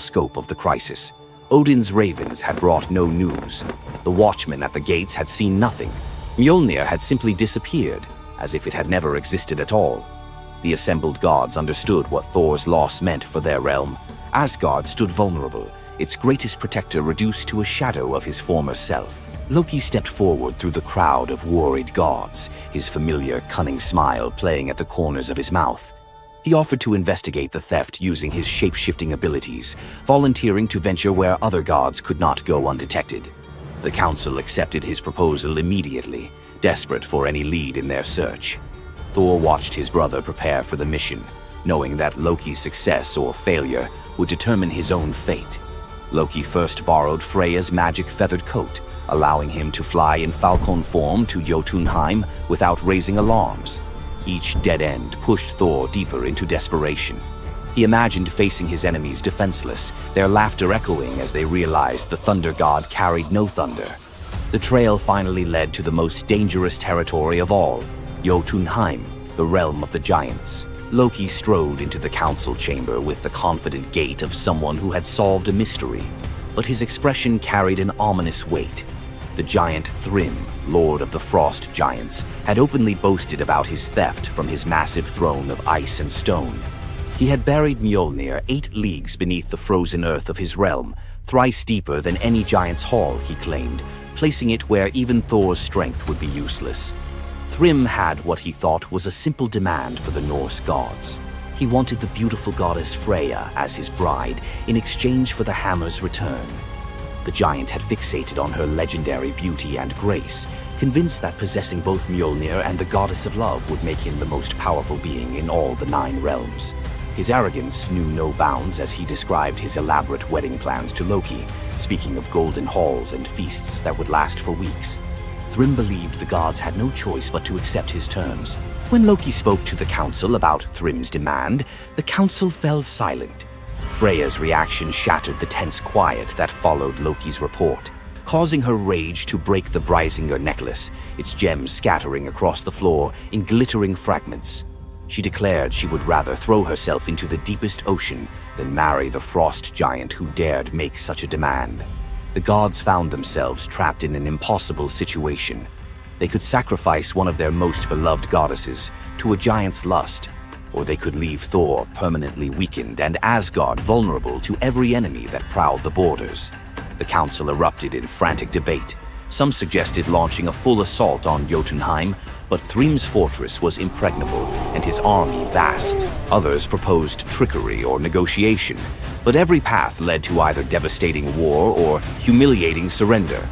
scope of the crisis. Odin's ravens had brought no news. The watchmen at the gates had seen nothing. Mjolnir had simply disappeared, as if it had never existed at all. The assembled gods understood what Thor's loss meant for their realm. Asgard stood vulnerable, its greatest protector reduced to a shadow of his former self. Loki stepped forward through the crowd of worried gods, his familiar, cunning smile playing at the corners of his mouth. He offered to investigate the theft using his shape-shifting abilities, volunteering to venture where other gods could not go undetected. The council accepted his proposal immediately, desperate for any lead in their search. Thor watched his brother prepare for the mission, knowing that Loki's success or failure would determine his own fate. Loki first borrowed Freya's magic feathered coat, allowing him to fly in falcon form to Jotunheim without raising alarms. Each dead end pushed Thor deeper into desperation. He imagined facing his enemies defenseless, their laughter echoing as they realized the thunder god carried no thunder. The trail finally led to the most dangerous territory of all, Jotunheim, the realm of the giants. Loki strode into the council chamber with the confident gait of someone who had solved a mystery, but his expression carried an ominous weight. The giant Thrym, lord of the frost giants, had openly boasted about his theft from his massive throne of ice and stone. He had buried Mjolnir 8 leagues beneath the frozen earth of his realm, thrice deeper than any giant's hall, he claimed, placing it where even Thor's strength would be useless. Thrym had what he thought was a simple demand for the Norse gods. He wanted the beautiful goddess Freya as his bride in exchange for the hammer's return. The giant had fixated on her legendary beauty and grace, convinced that possessing both Mjolnir and the goddess of love would make him the most powerful being in all the 9 realms. His arrogance knew no bounds as he described his elaborate wedding plans to Loki, speaking of golden halls and feasts that would last for weeks. Thrym believed the gods had no choice but to accept his terms. When Loki spoke to the council about Thrym's demand, the council fell silent. Freya's reaction shattered the tense quiet that followed Loki's report, causing her rage to break the Brysinger necklace, its gems scattering across the floor in glittering fragments. She declared she would rather throw herself into the deepest ocean than marry the frost giant who dared make such a demand. The gods found themselves trapped in an impossible situation. They could sacrifice one of their most beloved goddesses to a giant's lust, or they could leave Thor permanently weakened and Asgard vulnerable to every enemy that prowled the borders. The council erupted in frantic debate. Some suggested launching a full assault on Jotunheim, but Thrym's fortress was impregnable and his army vast. Others proposed trickery or negotiation, but every path led to either devastating war or humiliating surrender.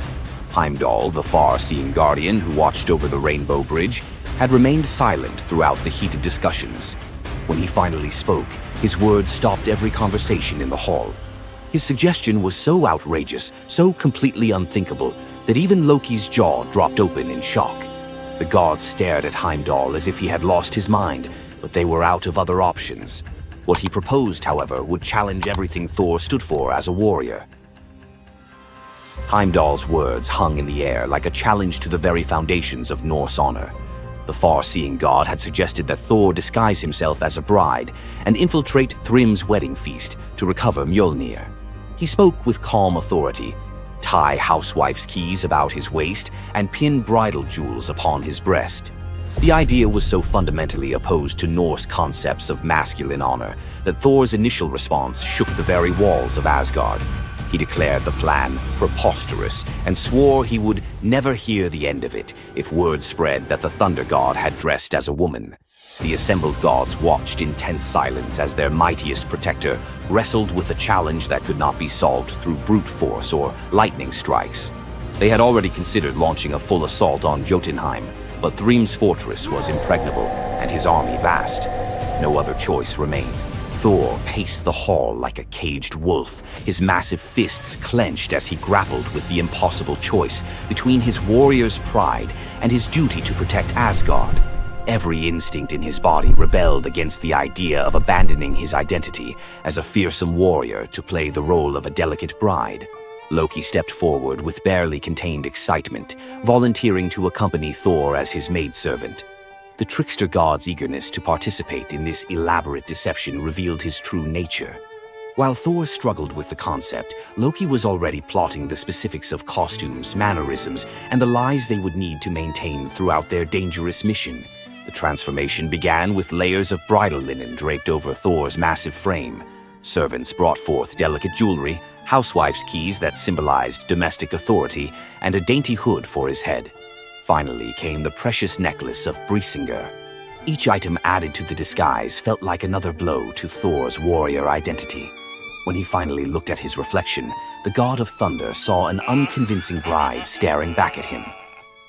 Heimdall, the far-seeing guardian who watched over the Rainbow Bridge, had remained silent throughout the heated discussions. When he finally spoke, his words stopped every conversation in the hall. His suggestion was so outrageous, so completely unthinkable, that even Loki's jaw dropped open in shock. The gods stared at Heimdall as if he had lost his mind, but they were out of other options. What he proposed, however, would challenge everything Thor stood for as a warrior. Heimdall's words hung in the air like a challenge to the very foundations of Norse honor. The far-seeing god had suggested that Thor disguise himself as a bride and infiltrate Thrym's wedding feast to recover Mjolnir. He spoke with calm authority, tie housewife's keys about his waist, and pin bridal jewels upon his breast. The idea was so fundamentally opposed to Norse concepts of masculine honor that Thor's initial response shook the very walls of Asgard. He declared the plan preposterous and swore he would never hear the end of it if word spread that the Thunder God had dressed as a woman. The assembled gods watched in tense silence as their mightiest protector wrestled with a challenge that could not be solved through brute force or lightning strikes. They had already considered launching a full assault on Jotunheim, but Thrym's fortress was impregnable and his army vast. No other choice remained. Thor paced the hall like a caged wolf, his massive fists clenched as he grappled with the impossible choice between his warrior's pride and his duty to protect Asgard. Every instinct in his body rebelled against the idea of abandoning his identity as a fearsome warrior to play the role of a delicate bride. Loki stepped forward with barely contained excitement, volunteering to accompany Thor as his maidservant. The trickster god's eagerness to participate in this elaborate deception revealed his true nature. While Thor struggled with the concept, Loki was already plotting the specifics of costumes, mannerisms, and the lies they would need to maintain throughout their dangerous mission. The transformation began with layers of bridal linen draped over Thor's massive frame. Servants brought forth delicate jewelry, housewives' keys that symbolized domestic authority, and a dainty hood for his head. Finally came the precious necklace of Brisingar. Each item added to the disguise felt like another blow to Thor's warrior identity. When he finally looked at his reflection, the god of thunder saw an unconvincing bride staring back at him.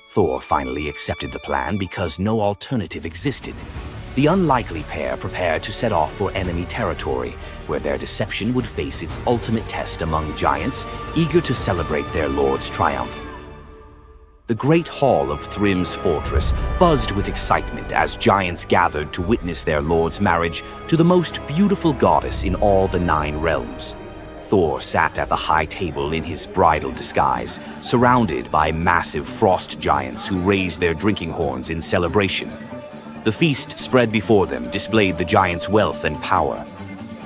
Thor finally accepted the plan because no alternative existed. The unlikely pair prepared to set off for enemy territory, where their deception would face its ultimate test among giants, eager to celebrate their lord's triumph. The great hall of Thrym's fortress buzzed with excitement as giants gathered to witness their lord's marriage to the most beautiful goddess in all the 9 realms. Thor sat at the high table in his bridal disguise, surrounded by massive frost giants who raised their drinking horns in celebration. The feast spread before them displayed the giants' wealth and power.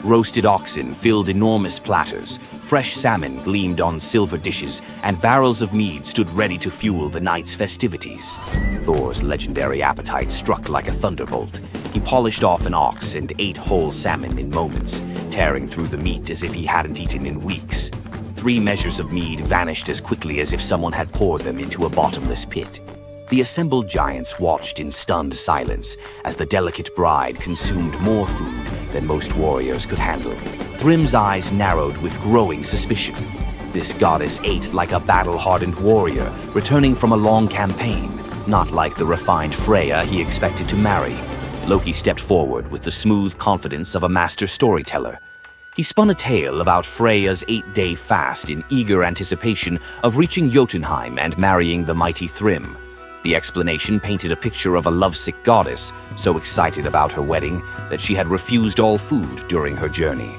Roasted oxen filled enormous platters, fresh salmon gleamed on silver dishes, and barrels of mead stood ready to fuel the night's festivities. Thor's legendary appetite struck like a thunderbolt. He polished off an ox and ate whole salmon in moments, tearing through the meat as if he hadn't eaten in weeks. 3 measures of mead vanished as quickly as if someone had poured them into a bottomless pit. The assembled giants watched in stunned silence as the delicate bride consumed more food than most warriors could handle. Thrym's eyes narrowed with growing suspicion. This goddess ate like a battle-hardened warrior, returning from a long campaign, not like the refined Freya he expected to marry. Loki stepped forward with the smooth confidence of a master storyteller. He spun a tale about Freya's 8-day fast in eager anticipation of reaching Jotunheim and marrying the mighty Thrym. The explanation painted a picture of a lovesick goddess, so excited about her wedding that she had refused all food during her journey.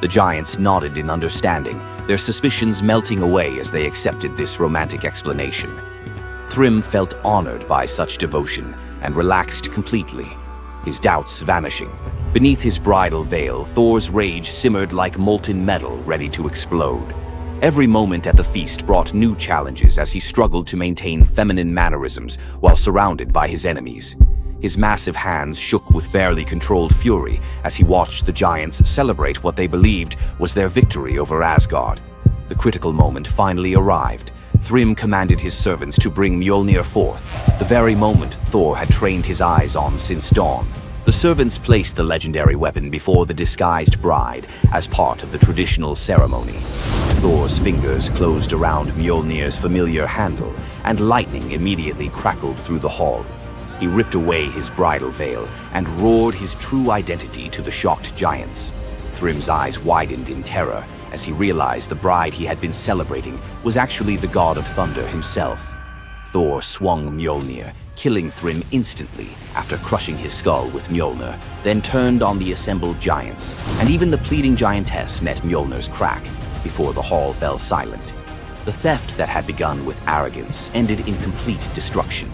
The giants nodded in understanding, their suspicions melting away as they accepted this romantic explanation. Thrym felt honored by such devotion and relaxed completely, his doubts vanishing. Beneath his bridal veil, Thor's rage simmered like molten metal ready to explode. Every moment at the feast brought new challenges as he struggled to maintain feminine mannerisms while surrounded by his enemies. His massive hands shook with barely controlled fury as he watched the giants celebrate what they believed was their victory over Asgard. The critical moment finally arrived. Thrym commanded his servants to bring Mjolnir forth, the very moment Thor had trained his eyes on since dawn. The servants placed the legendary weapon before the disguised bride as part of the traditional ceremony. Thor's fingers closed around Mjolnir's familiar handle, and lightning immediately crackled through the hall. He ripped away his bridal veil and roared his true identity to the shocked giants. Thrym's eyes widened in terror as he realized the bride he had been celebrating was actually the god of thunder himself. Thor swung Mjolnir, killing Thrym instantly after crushing his skull with Mjolnir, then turned on the assembled giants, and even the pleading giantess met Mjolnir's crack before the hall fell silent. The theft that had begun with arrogance ended in complete destruction.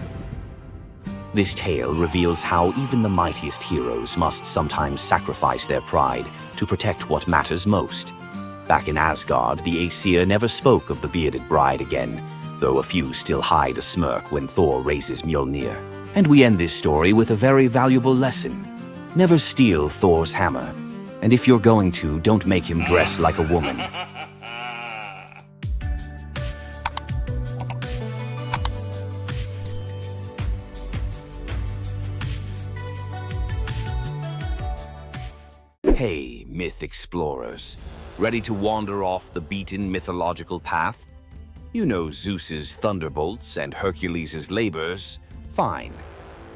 This tale reveals how even the mightiest heroes must sometimes sacrifice their pride to protect what matters most. Back in Asgard, the Aesir never spoke of the bearded bride again, though a few still hide a smirk when Thor raises Mjolnir. And we end this story with a very valuable lesson. Never steal Thor's hammer. And if you're going to, don't make him dress like a woman. Hey, myth explorers. Ready to wander off the beaten mythological path? You know Zeus's thunderbolts and Hercules' labors. Fine.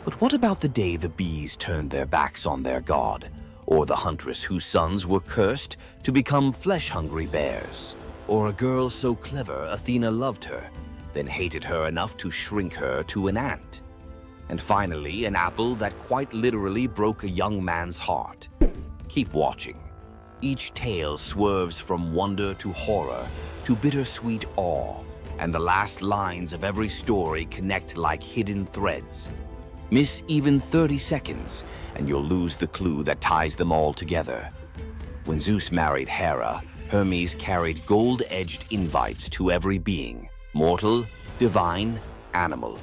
But what about the day the bees turned their backs on their god? Or the huntress whose sons were cursed to become flesh-hungry bears? Or a girl so clever Athena loved her, then hated her enough to shrink her to an ant? And finally, an apple that quite literally broke a young man's heart. Keep watching. Each tale swerves from wonder to horror to bittersweet awe, and the last lines of every story connect like hidden threads. Miss even 30 seconds, and you'll lose the clue that ties them all together. When Zeus married Hera, Hermes carried gold-edged invites to every being, mortal, divine, animal.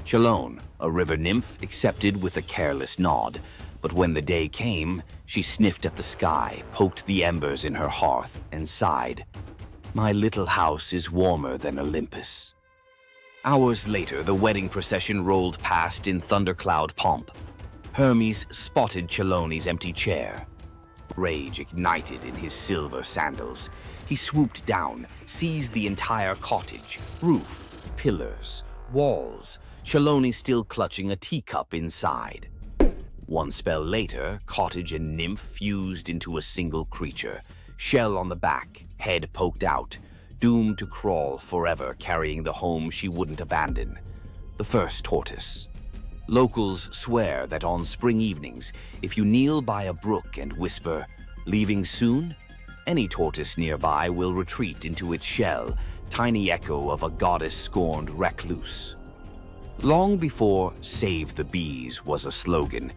Chelone, a river nymph, accepted with a careless nod, but when the day came, she sniffed at the sky, poked the embers in her hearth, and sighed, "My little house is warmer than Olympus." Hours later, the wedding procession rolled past in thundercloud pomp. Hermes spotted Chelone's empty chair. Rage ignited in his silver sandals. He swooped down, seized the entire cottage, roof, pillars, walls, Chelone still clutching a teacup inside. One spell later, cottage and nymph fused into a single creature, shell on the back, head poked out, doomed to crawl forever carrying the home she wouldn't abandon. The first tortoise. Locals swear that on spring evenings, if you kneel by a brook and whisper, "Leaving soon?" any tortoise nearby will retreat into its shell, tiny echo of a goddess-scorned recluse. Long before "Save the Bees" was a slogan,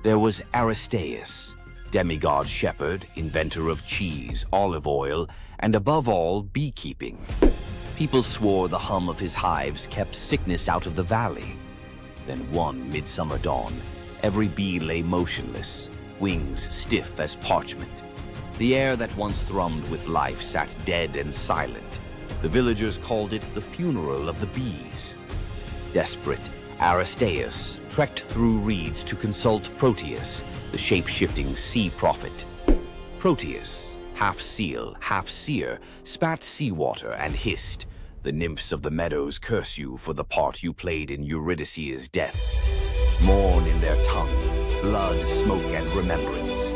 there was Aristaeus, demigod shepherd, inventor of cheese, olive oil, and above all, beekeeping. People swore the hum of his hives kept sickness out of the valley. Then one midsummer dawn, every bee lay motionless, wings stiff as parchment. The air that once thrummed with life sat dead and silent. The villagers called it the funeral of the bees. Desperate, Aristaeus trekked through reeds to consult Proteus, the shape-shifting sea prophet. Proteus, half seal, half seer, spat seawater and hissed, "The nymphs of the meadows curse you for the part you played in Eurydice's death. Mourn in their tongue, blood, smoke, and remembrance.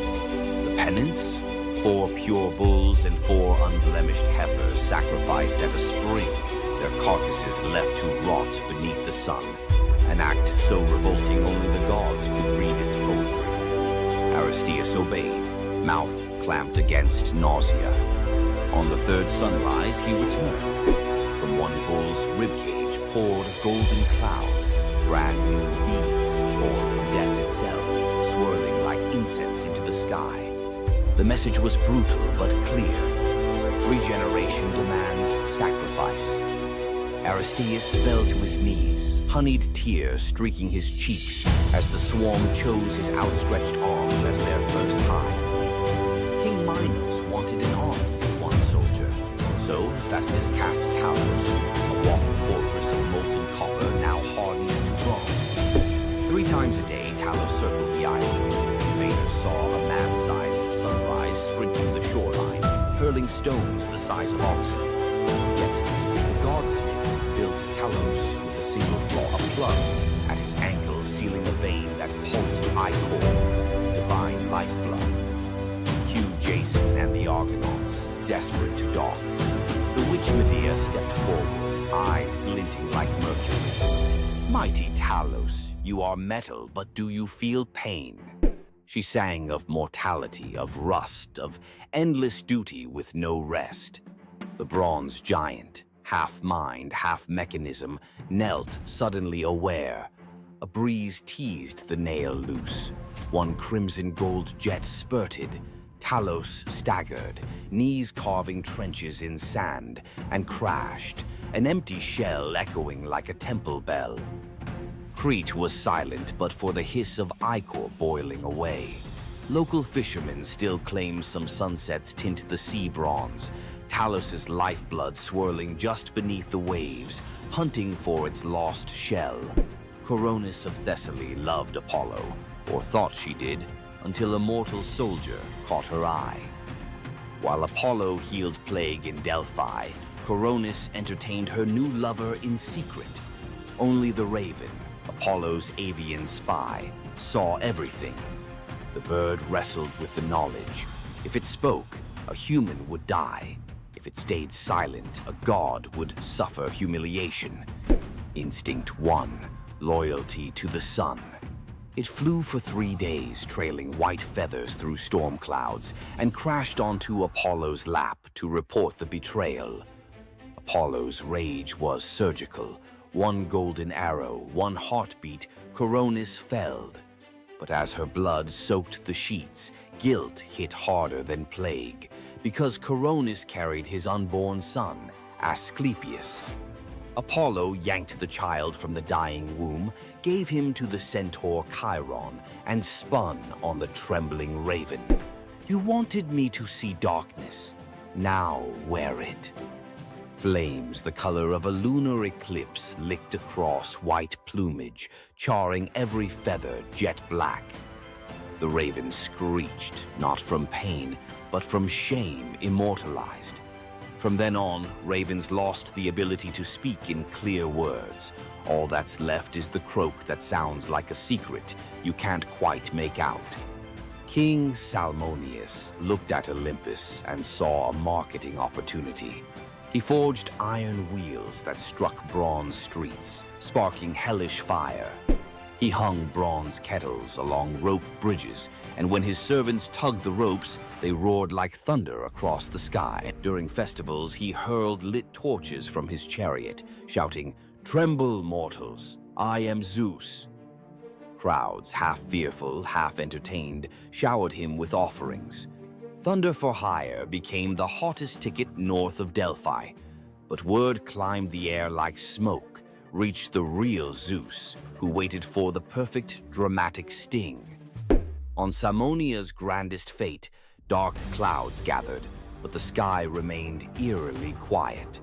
The penance? 4 pure bulls and 4 unblemished heifers sacrificed at a spring, their carcasses left to rot beneath the sun. An act so revolting only the gods could read its poetry." Aristaeus obeyed, mouth clamped against nausea. On the third sunrise, he returned. From one bull's ribcage poured a golden cloud, brand new bees born from death itself, swirling like incense into the sky. The message was brutal but clear. Regeneration demands sacrifice. Aristaeus fell to his knees, honeyed tears streaking his cheeks as the swarm chose his outstretched arms as their first hive. King Minos wanted an army for one soldier, so Hephaestus cast Talos, a walking fortress of molten copper now hardened into bronze. 3 times a day, Talos circled the island. Invaders saw a man-sized sunrise sprinting the shoreline, hurling stones the size of oxen. Yet, the godsmith built Talos with a single flaw, a plug at his ankle, sealing a vein that pulsed ichor, divine lifeblood. Cue Jason and the Argonauts, desperate to dock. The witch Medea stepped forward, eyes glinting like mercury. "Mighty Talos, you are metal, but do you feel pain?" She sang of mortality, of rust, of endless duty with no rest. The bronze giant, half mind, half mechanism, knelt suddenly aware. A breeze teased the nail loose. One crimson gold jet spurted. Talos staggered, knees carving trenches in sand, and crashed, an empty shell echoing like a temple bell. Crete was silent but for the hiss of ichor boiling away. Local fishermen still claim some sunsets tint the sea bronze, Talos's lifeblood swirling just beneath the waves, hunting for its lost shell. Coronis of Thessaly loved Apollo, or thought she did, until a mortal soldier caught her eye. While Apollo healed plague in Delphi, Coronis entertained her new lover in secret. Only the raven, Apollo's avian spy, saw everything. The bird wrestled with the knowledge. If it spoke, a human would die. If it stayed silent, a god would suffer humiliation. Instinct 1, loyalty to the sun. It flew for 3 days, trailing white feathers through storm clouds, and crashed onto Apollo's lap to report the betrayal. Apollo's rage was surgical. One golden arrow, one heartbeat, Coronis felled. But as her blood soaked the sheets, guilt hit harder than plague, because Coronis carried his unborn son, Asclepius. Apollo yanked the child from the dying womb, gave him to the centaur Chiron, and spun on the trembling raven. "You wanted me to see darkness. Now wear it." Flames the color of a lunar eclipse licked across white plumage, charring every feather jet black. The raven screeched, not from pain, but from shame immortalized. From then on, ravens lost the ability to speak in clear words. All that's left is the croak that sounds like a secret you can't quite make out. King Salmoneus looked at Olympus and saw a marketing opportunity. He forged iron wheels that struck bronze streets, sparking hellish fire. He hung bronze kettles along rope bridges, and when his servants tugged the ropes, they roared like thunder across the sky. During festivals, he hurled lit torches from his chariot, shouting, "Tremble, mortals! I am Zeus!" Crowds, half fearful, half entertained, showered him with offerings. Thunder for Hire became the hottest ticket north of Delphi, but word climbed the air like smoke, reached the real Zeus, who waited for the perfect dramatic sting. On Salmonia's grandest fete, dark clouds gathered, but the sky remained eerily quiet.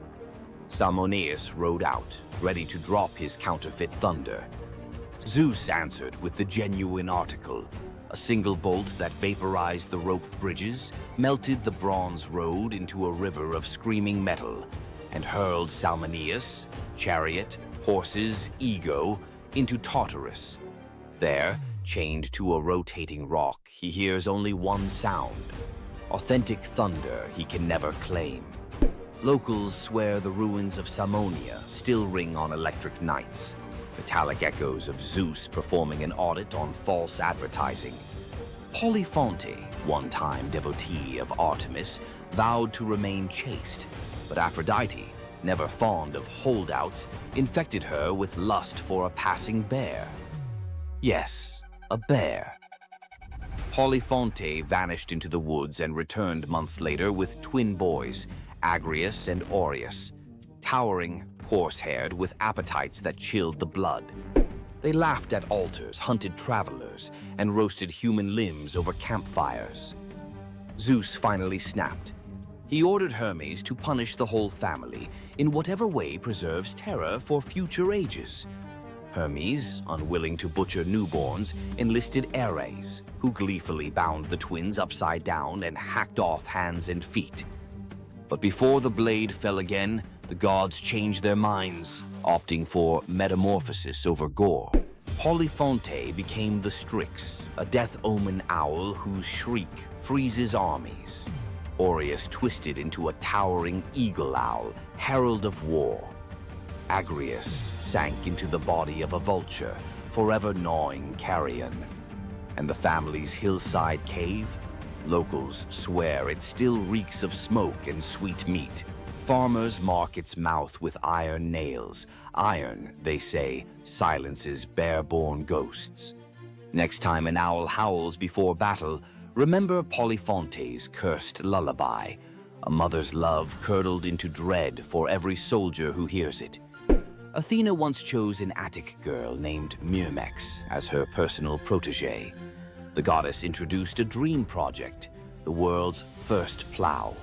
Salmoneus rode out, ready to drop his counterfeit thunder. Zeus answered with the genuine article, a single bolt that vaporized the rope bridges, melted the bronze road into a river of screaming metal, and hurled Salmoneus, chariot, horses, ego, into Tartarus. There, chained to a rotating rock, he hears only one sound. Authentic thunder he can never claim. Locals swear the ruins of Salmonia still ring on electric nights. Metallic echoes of Zeus performing an audit on false advertising. Polyphonte, one-time devotee of Artemis, vowed to remain chaste, but Aphrodite, never fond of holdouts, infected her with lust for a passing bear. Yes, a bear. Polyphonte vanished into the woods and returned months later with twin boys, Agrius and Aureus, towering, coarse-haired, with appetites that chilled the blood. They laughed at altars, hunted travelers, and roasted human limbs over campfires. Zeus finally snapped. He ordered Hermes to punish the whole family in whatever way preserves terror for future ages. Hermes, unwilling to butcher newborns, enlisted Ares, who gleefully bound the twins upside down and hacked off hands and feet. But before the blade fell again, the gods changed their minds, opting for metamorphosis over gore. Polyphonte became the Strix, a death-omen owl whose shriek freezes armies. Aureus twisted into a towering eagle owl, herald of war. Agrius sank into the body of a vulture, forever gnawing carrion. And the family's hillside cave? Locals swear it still reeks of smoke and sweet meat. Farmers mark its mouth with iron nails. Iron, they say, silences bear-born ghosts. Next time an owl howls before battle, remember Polyphonte's cursed lullaby, a mother's love curdled into dread for every soldier who hears it. Athena once chose an Attic girl named Myrmex as her personal protege. The goddess introduced a dream project, the world's first plow.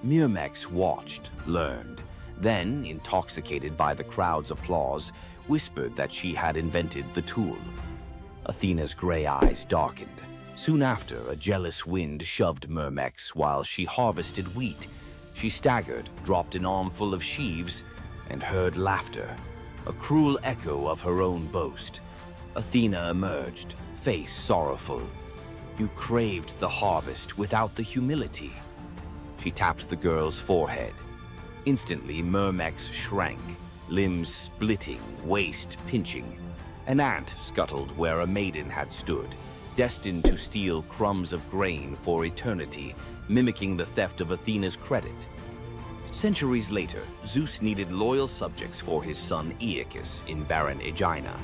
Myrmex watched, learned, then, intoxicated by the crowd's applause, whispered that she had invented the tool. Athena's gray eyes darkened. Soon after, a jealous wind shoved Myrmex while she harvested wheat. She staggered, dropped an armful of sheaves, and heard laughter, a cruel echo of her own boast. Athena emerged, face sorrowful. "You craved the harvest without the humility." She tapped the girl's forehead. Instantly, Myrmex shrank, limbs splitting, waist pinching. An ant scuttled where a maiden had stood, destined to steal crumbs of grain for eternity, mimicking the theft of Athena's credit. Centuries later, Zeus needed loyal subjects for his son Aeacus in barren Aegina.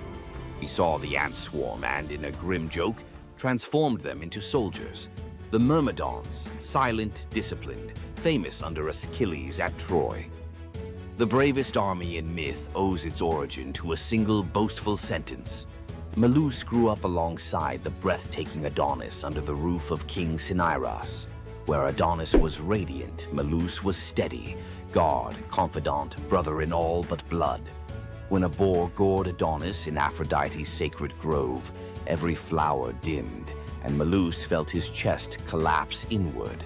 He saw the ant swarm and, in a grim joke, transformed them into soldiers. The Myrmidons, silent, disciplined, famous under Achilles at Troy. The bravest army in myth owes its origin to a single boastful sentence. Medusa grew up alongside the breathtaking Adonis under the roof of King Cinyras. Where Adonis was radiant, Medusa was steady, god, confidant, brother in all but blood. When a boar gored Adonis in Aphrodite's sacred grove, every flower dimmed, and Medusa felt his chest collapse inward.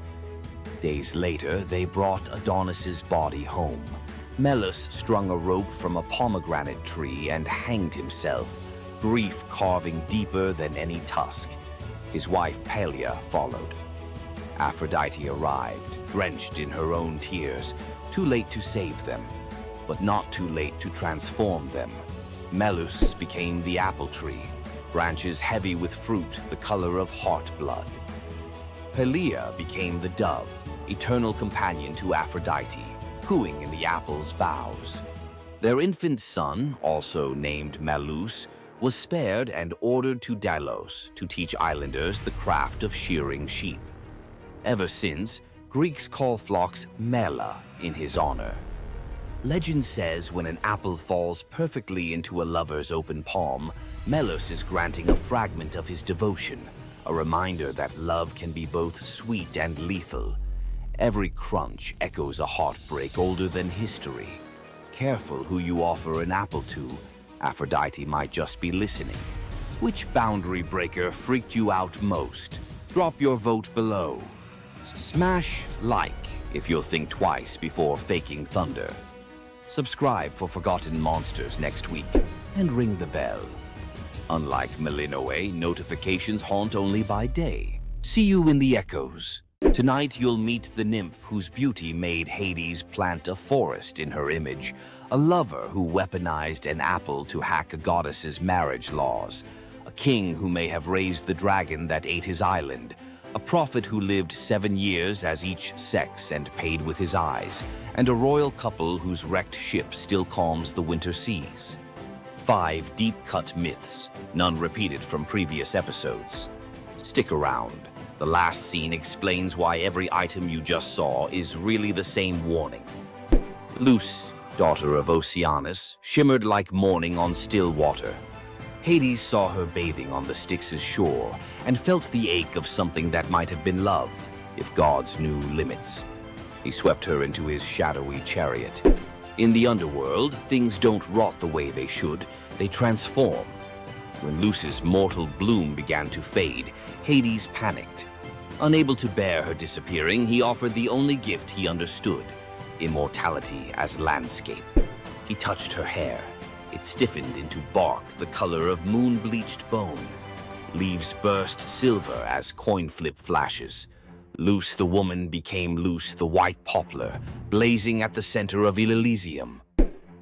Days later, they brought Adonis's body home. Medusa strung a rope from a pomegranate tree and hanged himself, grief carving deeper than any tusk. His wife Pelea followed. Aphrodite arrived, drenched in her own tears, too late to save them, but not too late to transform them. Medusa became the apple tree, branches heavy with fruit the color of heart blood. Pelea became the dove, eternal companion to Aphrodite, cooing in the apple's boughs. Their infant son, also named Medusa, was spared and ordered to Delos to teach islanders the craft of shearing sheep. Ever since, Greeks call flocks mela in his honor. Legend says when an apple falls perfectly into a lover's open palm, Medusa is granting a fragment of his devotion, a reminder that love can be both sweet and lethal. Every crunch echoes a heartbreak older than history. Careful who you offer an apple to. Aphrodite might just be listening. Which boundary breaker freaked you out most? Drop your vote below. Smash like if you'll think twice before faking thunder. Subscribe for Forgotten Monsters next week and ring the bell. Unlike Melinoe, notifications haunt only by day. See you in the echoes. Tonight you'll meet the nymph whose beauty made Hades plant a forest in her image, a lover who weaponized an apple to hack a goddess's marriage laws, a king who may have raised the dragon that ate his island, a prophet who lived 7 years as each sex and paid with his eyes, and a royal couple whose wrecked ship still calms the winter seas. 5 deep-cut myths, none repeated from previous episodes. Stick around. The last scene explains why every item you just saw is really the same warning. Luce, daughter of Oceanus, shimmered like morning on still water. Hades saw her bathing on the Styx's shore and felt the ache of something that might have been love, if gods knew limits. He swept her into his shadowy chariot. In the underworld, things don't rot the way they should, they transform. When Luce's mortal bloom began to fade, Hades panicked. Unable to bear her disappearing, he offered the only gift he understood, immortality as landscape. He touched her hair. It stiffened into bark the color of moon-bleached bone. Leaves burst silver as coin flip flashes. Luce the woman became Luce the white poplar, blazing at the center of Elysium.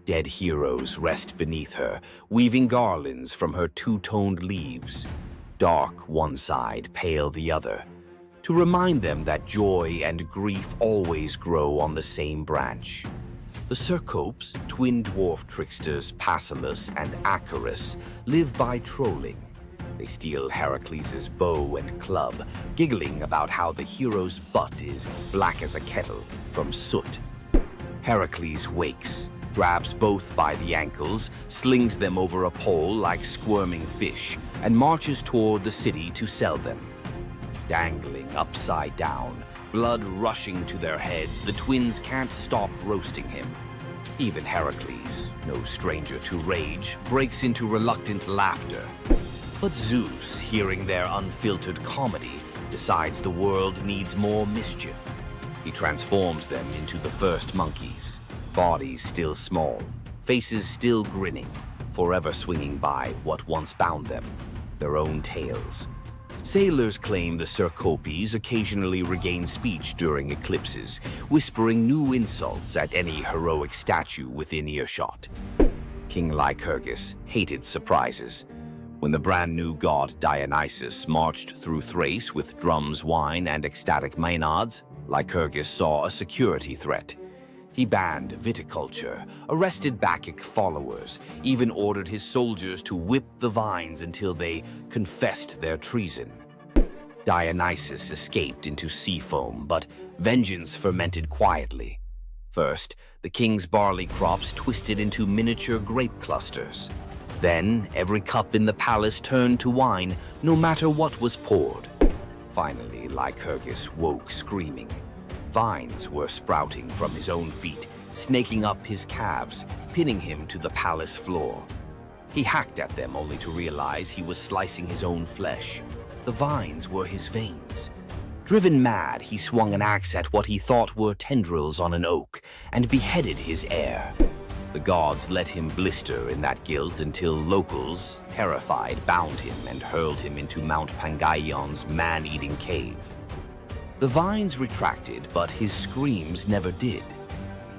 Dead heroes rest beneath her, weaving garlands from her two-toned leaves. Dark one side, pale the other, to remind them that joy and grief always grow on the same branch. The Cercopes, twin dwarf tricksters Passalus and Acarus, live by trolling. They steal Heracles' bow and club, giggling about how the hero's butt is black as a kettle from soot. Heracles wakes, grabs both by the ankles, slings them over a pole like squirming fish, and marches toward the city to sell them. Dangling upside down, blood rushing to their heads, the twins can't stop roasting him. Even Heracles, no stranger to rage, breaks into reluctant laughter. But Zeus, hearing their unfiltered comedy, decides the world needs more mischief. He transforms them into the first monkeys, bodies still small, faces still grinning, forever swinging by what once bound them, their own tails. Sailors claim the Cercopes occasionally regain speech during eclipses, whispering new insults at any heroic statue within earshot. King Lycurgus hated surprises. When the brand new god Dionysus marched through Thrace with drums, wine, and ecstatic maenads, Lycurgus saw a security threat. He banned viticulture, arrested Bacchic followers, even ordered his soldiers to whip the vines until they confessed their treason. Dionysus escaped into sea foam, but vengeance fermented quietly. First, the king's barley crops twisted into miniature grape clusters. Then, every cup in the palace turned to wine, no matter what was poured. Finally, Lycurgus woke screaming. Vines were sprouting from his own feet, snaking up his calves, pinning him to the palace floor. He hacked at them only to realize he was slicing his own flesh. The vines were his veins. Driven mad, he swung an axe at what he thought were tendrils on an oak and beheaded his heir. The gods let him blister in that guilt until locals, terrified, bound him and hurled him into Mount Pangaion's man-eating cave. The vines retracted, but his screams never did.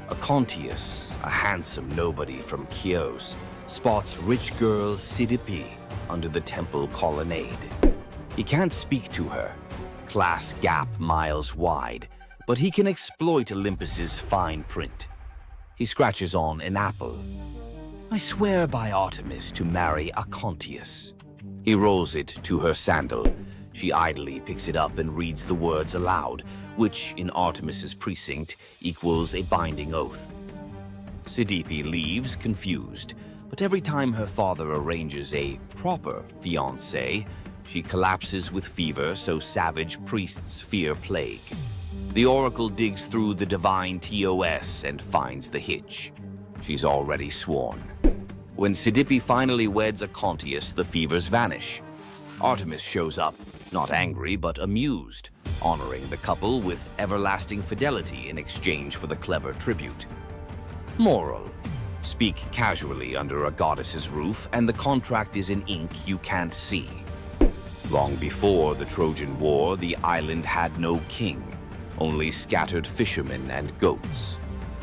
Acontius, a handsome nobody from Chios, spots rich girl Sidippe under the temple colonnade. He can't speak to her, class gap miles wide, but he can exploit Olympus's fine print. He scratches on an apple. I swear by Artemis to marry Acontius. He rolls it to her sandal. She idly picks it up and reads the words aloud, which in Artemis's precinct equals a binding oath. Sidippe leaves confused, but every time her father arranges a proper fiancé, she collapses with fever, so savage priests fear plague. The oracle digs through the divine TOS and finds the hitch. She's already sworn. When Sidippe finally weds Acontius, the fevers vanish. Artemis shows up, not angry but amused, honoring the couple with everlasting fidelity in exchange for the clever tribute. Moral: speak casually under a goddess's roof and the contract is in ink you can't see. Long before the Trojan War, the island had no king, only scattered fishermen and goats.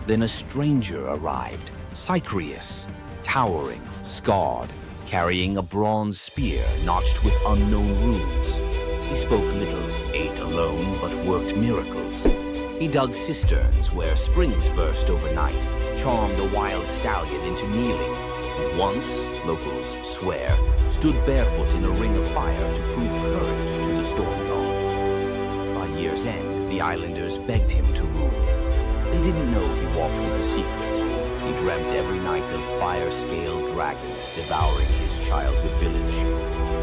Then a stranger arrived, Cycreus, towering, scarred, carrying a bronze spear notched with unknown runes. He spoke little, ate alone, but worked miracles. He dug cisterns where springs burst overnight, charmed a wild stallion into kneeling, and once, locals swear, stood barefoot in a ring of fire to prove courage to the storm god. By year's end, the islanders begged him to rule. They didn't know he walked with a secret. He dreamt every night of fire-scaled dragons devouring his childhood village,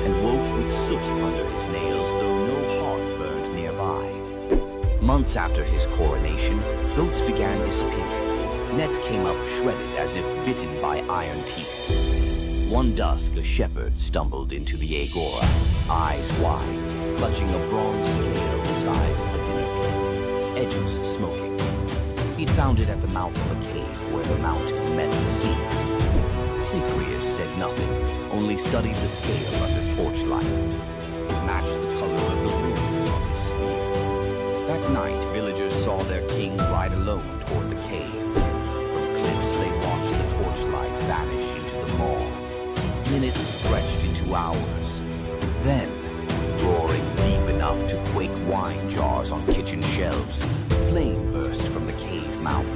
and woke with soot under his nails, though no hearth burned nearby. Months after his coronation, goats began disappearing. Nets came up shredded as if bitten by iron teeth. One dusk, a shepherd stumbled into the agora, eyes wide, clutching a bronze scale the size of a dinner plate, edges smoking. He'd found it at the mouth of a cave where the mountain met the sea. Cycreus said nothing, only studied the scale under torchlight. It matched the color of the runes on his sleeve. That night, villagers saw their king ride alone toward the cave. From cliffs, they watched the torchlight vanish into the maw. Minutes stretched into hours. Then, roaring deep enough to quake wine jars on kitchen shelves, flame burst from the cave mouth.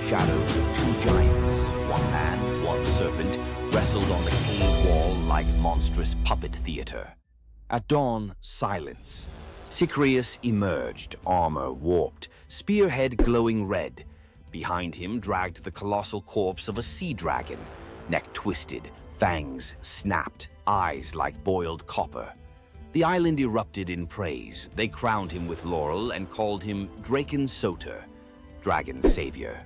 Shadows of two giants, one man, one serpent, wrestled on the cave wall like monstrous puppet theater. At dawn, silence. Cycreus emerged, armor warped, spearhead glowing red. Behind him dragged the colossal corpse of a sea dragon, neck twisted, fangs snapped, eyes like boiled copper. The island erupted in praise. They crowned him with laurel and called him Draken Soter, dragon savior.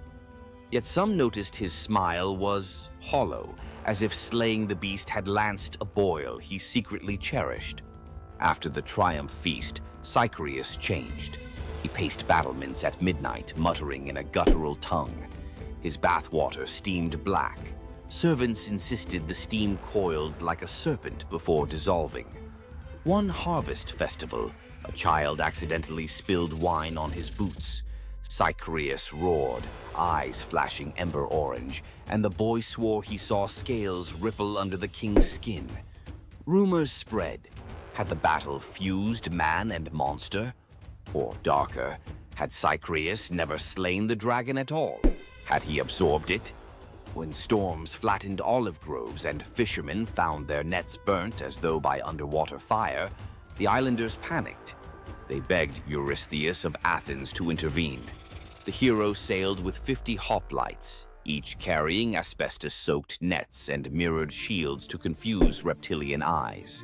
Yet some noticed his smile was hollow, as if slaying the beast had lanced a boil he secretly cherished. After the triumph feast, Cycreus changed. He paced battlements at midnight, muttering in a guttural tongue. His bathwater steamed black. Servants insisted the steam coiled like a serpent before dissolving. One harvest festival, a child accidentally spilled wine on his boots. Cycreus roared, eyes flashing ember orange, and the boy swore he saw scales ripple under the king's skin. Rumors spread. Had the battle fused man and monster? Or darker, had Cycreus never slain the dragon at all? Had he absorbed it? When storms flattened olive groves and fishermen found their nets burnt as though by underwater fire, the islanders panicked. They begged Eurystheus of Athens to intervene. The hero sailed with 50 hoplites, each carrying asbestos-soaked nets and mirrored shields to confuse reptilian eyes.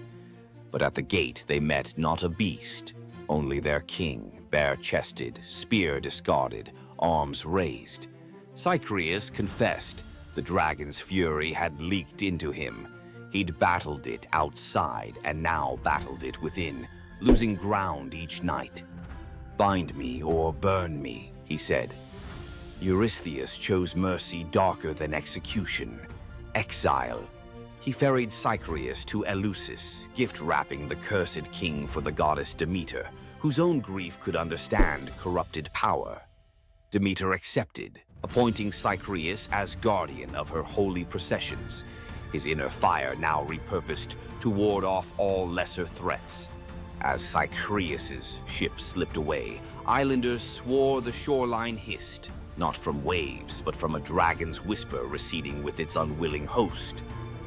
But at the gate they met not a beast, only their king, bare-chested, spear discarded, arms raised. Cycreus confessed the dragon's fury had leaked into him. He'd battled it outside and now battled it within, losing ground each night. "Bind me or burn me," he said. Eurystheus chose mercy darker than execution, exile. He ferried Cycreus to Eleusis, gift-wrapping the cursed king for the goddess Demeter, whose own grief could understand corrupted power. Demeter accepted, appointing Cycreus as guardian of her holy processions, his inner fire now repurposed to ward off all lesser threats. As Cycreus's ship slipped away, islanders swore the shoreline hissed, not from waves, but from a dragon's whisper receding with its unwilling host.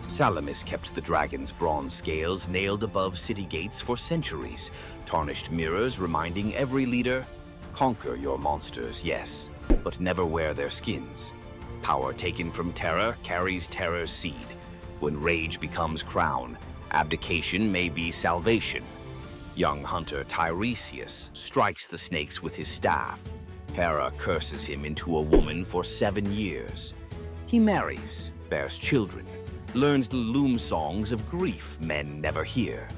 Salamis kept the dragon's bronze scales nailed above city gates for centuries, tarnished mirrors reminding every leader, "Conquer your monsters, yes, but never wear their skins. Power taken from terror carries terror's seed. When rage becomes crown, abdication may be salvation." Young hunter Tiresias strikes the snakes with his staff. Hera curses him into a woman for 7 years. He marries, bears children, learns the loom songs of grief men never hear.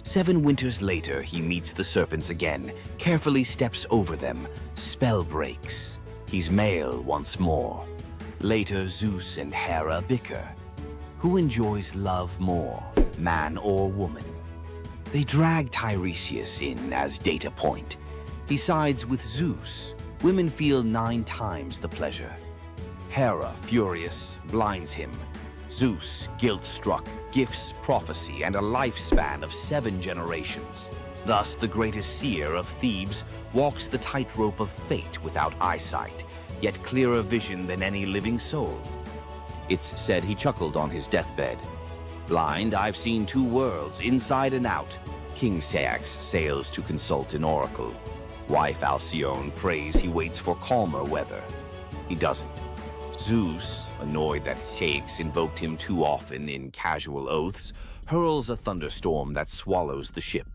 7 winters later, he meets the serpents again, carefully steps over them, spell breaks. He's male once more. Later, Zeus and Hera bicker. Who enjoys love more, man or woman? They drag Tiresias in as data point. He sides with Zeus. Women feel 9 times the pleasure. Hera, furious, blinds him. Zeus, guilt-struck, gifts prophecy and a lifespan of 7 generations. Thus, the greatest seer of Thebes walks the tightrope of fate without eyesight, yet clearer vision than any living soul. It's said he chuckled on his deathbed. "Blind, I've seen 2 worlds, inside and out." King Ceyx sails to consult an oracle. Wife Alcyone prays he waits for calmer weather. He doesn't. Zeus, annoyed that Ceyx invoked him too often in casual oaths, hurls a thunderstorm that swallows the ship.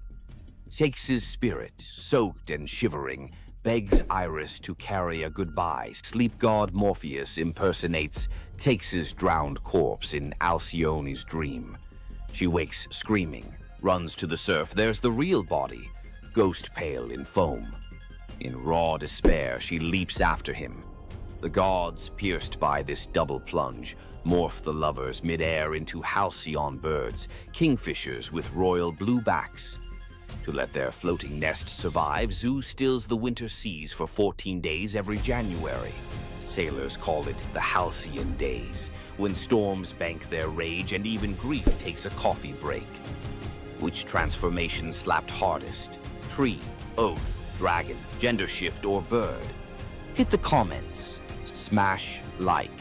Ceyx's spirit, soaked and shivering, begs Iris to carry a goodbye. Sleep god Morpheus impersonates Ceyx's drowned corpse in Alcyone's dream. She wakes screaming, runs to the surf. There's the real body, ghost pale in foam. In raw despair, she leaps after him. The gods, pierced by this double plunge, morph the lovers midair into halcyon birds, kingfishers with royal blue backs. To let their floating nest survive, Zeus stills the winter seas for 14 days every January. Sailors call it the halcyon days, when storms bank their rage and even grief takes a coffee break. Which transformation slapped hardest? Tree, oath, dragon, gender shift, or bird? Hit the comments. Smash like.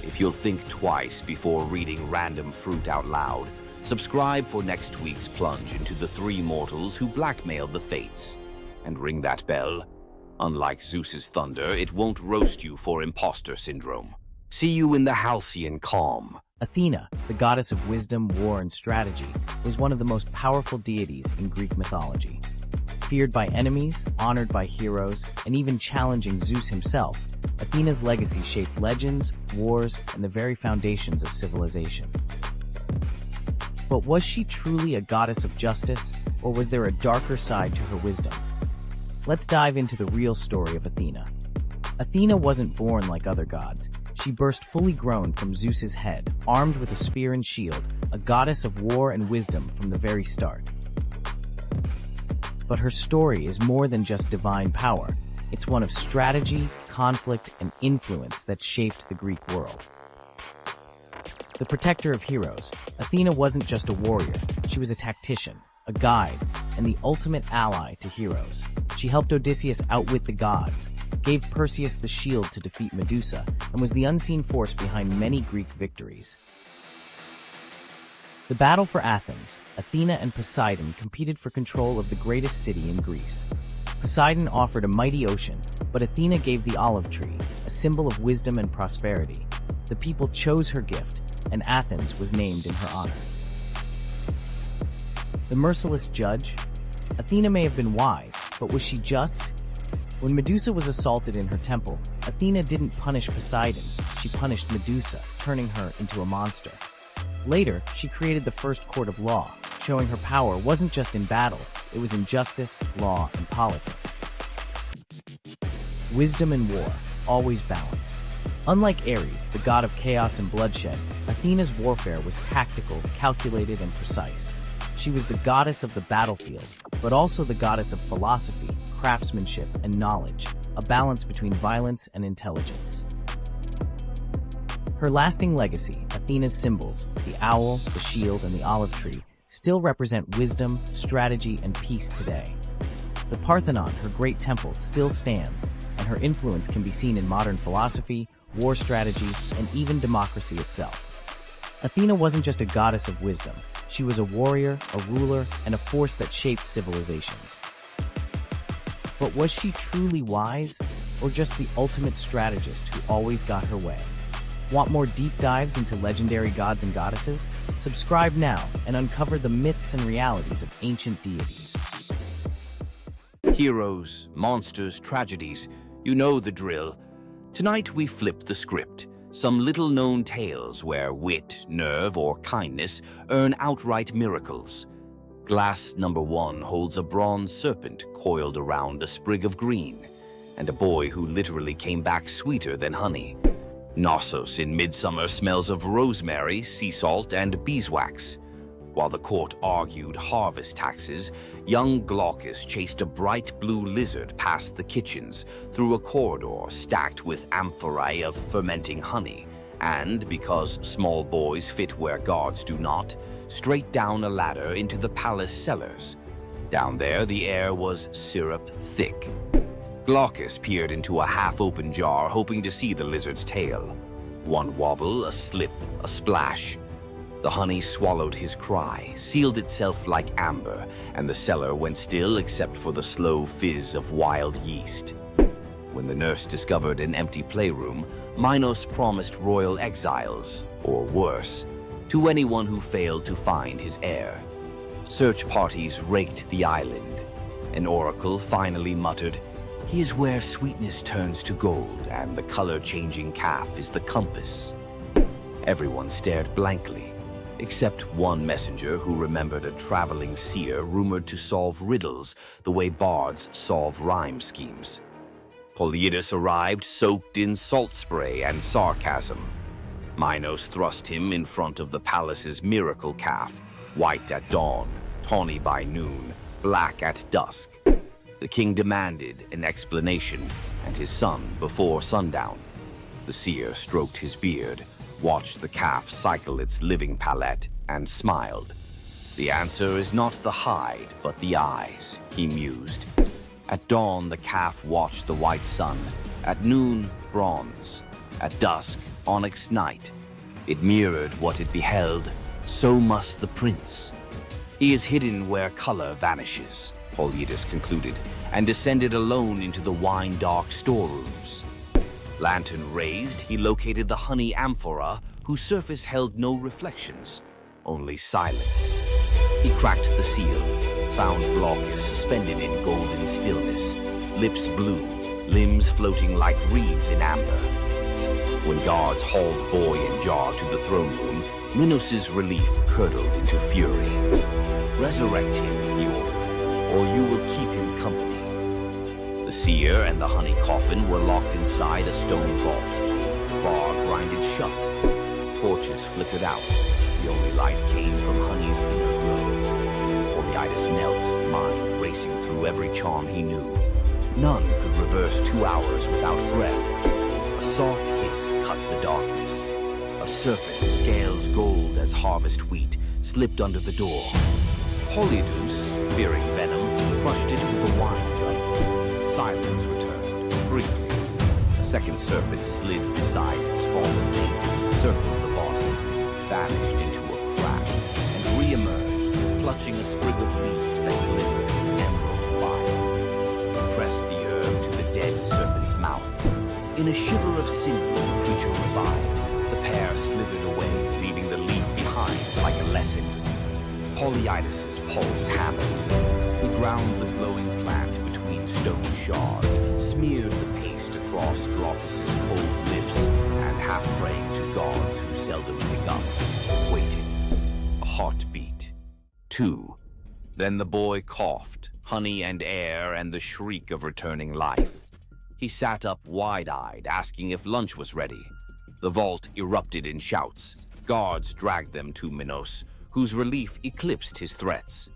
If you'll think twice before reading random fruit out loud, subscribe for next week's plunge into the 3 mortals who blackmailed the fates. And ring that bell. Unlike Zeus's thunder, it won't roast you for imposter syndrome. See you in the halcyon calm. Athena, the goddess of wisdom, war, and strategy, was one of the most powerful deities in Greek mythology. Feared by enemies, honored by heroes, and even challenging Zeus himself, Athena's legacy shaped legends, wars, and the very foundations of civilization. But was she truly a goddess of justice, or was there a darker side to her wisdom? Let's dive into the real story of Athena. Athena wasn't born like other gods. She burst fully grown from Zeus's head, armed with a spear and shield, a goddess of war and wisdom from the very start. But her story is more than just divine power. It's one of strategy, conflict, and influence that shaped the Greek world. The protector of heroes, Athena wasn't just a warrior. She was a tactician, a guide, and the ultimate ally to heroes. She helped Odysseus outwit the gods, gave Perseus the shield to defeat Medusa, and was the unseen force behind many Greek victories. The battle for Athens, Athena and Poseidon competed for control of the greatest city in Greece. Poseidon offered a mighty ocean, but Athena gave the olive tree, a symbol of wisdom and prosperity. The people chose her gift, and Athens was named in her honor. The merciless judge? Athena may have been wise, but was she just? When Medusa was assaulted in her temple, Athena didn't punish Poseidon, she punished Medusa, turning her into a monster. Later, she created the first court of law, showing her power wasn't just in battle, it was in justice, law, and politics. Wisdom and war, always balanced. Unlike Ares, the god of chaos and bloodshed, Athena's warfare was tactical, calculated, and precise. She was the goddess of the battlefield, but also the goddess of philosophy, craftsmanship, and knowledge, a balance between violence and intelligence. Her lasting legacy, Athena's symbols, the owl, the shield, and the olive tree, still represent wisdom, strategy, and peace today. The Parthenon, her great temple, still stands, and her influence can be seen in modern philosophy, war strategy, and even democracy itself. Athena wasn't just a goddess of wisdom, she was a warrior, a ruler, and a force that shaped civilizations. But was she truly wise, or just the ultimate strategist who always got her way? Want more deep dives into legendary gods and goddesses? Subscribe now and uncover the myths and realities of ancient deities. Heroes, monsters, tragedies, you know the drill. Tonight we flip the script. Some little-known tales where wit, nerve, or kindness earn outright miracles. Glass number 1 holds a bronze serpent coiled around a sprig of green, and a boy who literally came back sweeter than honey. Knossos in midsummer smells of rosemary, sea salt, and beeswax. While the court argued harvest taxes, young Glaucus chased a bright blue lizard past the kitchens, through a corridor stacked with amphorae of fermenting honey, and, because small boys fit where gods do not, straight down a ladder into the palace cellars. Down there, the air was syrup thick. Glaucus peered into a half-open jar, hoping to see the lizard's tail. One wobble, a slip, a splash. The honey swallowed his cry, sealed itself like amber, and the cellar went still except for the slow fizz of wild yeast. When the nurse discovered an empty playroom, Minos promised royal exiles, or worse, to anyone who failed to find his heir. Search parties raked the island. An oracle finally muttered, "Here's where sweetness turns to gold, and the color-changing calf is the compass." Everyone stared blankly, except one messenger who remembered a traveling seer rumored to solve riddles the way bards solve rhyme schemes. Polyidus arrived soaked in salt spray and sarcasm. Minos thrust him in front of the palace's miracle calf, white at dawn, tawny by noon, black at dusk. The king demanded an explanation, and his son before sundown. The seer stroked his beard, watched the calf cycle its living palette, and smiled. "The answer is not the hide, but the eyes," he mused. At dawn, the calf watched the white sun. At noon, bronze. At dusk, onyx night. It mirrored what it beheld. So must the prince. "He is hidden where color vanishes," Polyidus concluded, and descended alone into the wine-dark storerooms. Lantern raised, he located the honey amphora, whose surface held no reflections, only silence. He cracked the seal, found Glaucus suspended in golden stillness, lips blue, limbs floating like reeds in amber. When guards hauled boy and jar to the throne room, Minos' relief curdled into fury. "Resurrect him," he ordered, "or you will keep him company." The seer and the honey coffin were locked inside a stone vault. The bar grinded shut. Torches flickered out. The only light came from honey's inner glow. Polyidus knelt, mind racing through every charm he knew. None could reverse 2 hours without breath. A soft hiss cut the darkness. A serpent, scales gold as harvest wheat, slipped under the door. Polyidus, fearing venom, crushed it with a wine jug. Silence returned, briefly. A second serpent slid beside its fallen mate, circled the bottom, vanished into a crack and re-emerged, clutching a sprig of leaves that glimmered with emerald fire. Pressed the herb to the dead serpent's mouth. In a shiver of sinew, the creature revived. The pair slithered away, leaving the leaf behind like a lesson. Polyidus's pulse hammered. He ground the glowing plant between stone shards, smeared the paste across Glaucus's cold lips, and half praying to gods who seldom pick up, waited. A heartbeat. 2. Then the boy coughed, honey and air and the shriek of returning life. He sat up wide-eyed, asking if lunch was ready. The vault erupted in shouts. Guards dragged them to Minos, whose relief eclipsed his threats.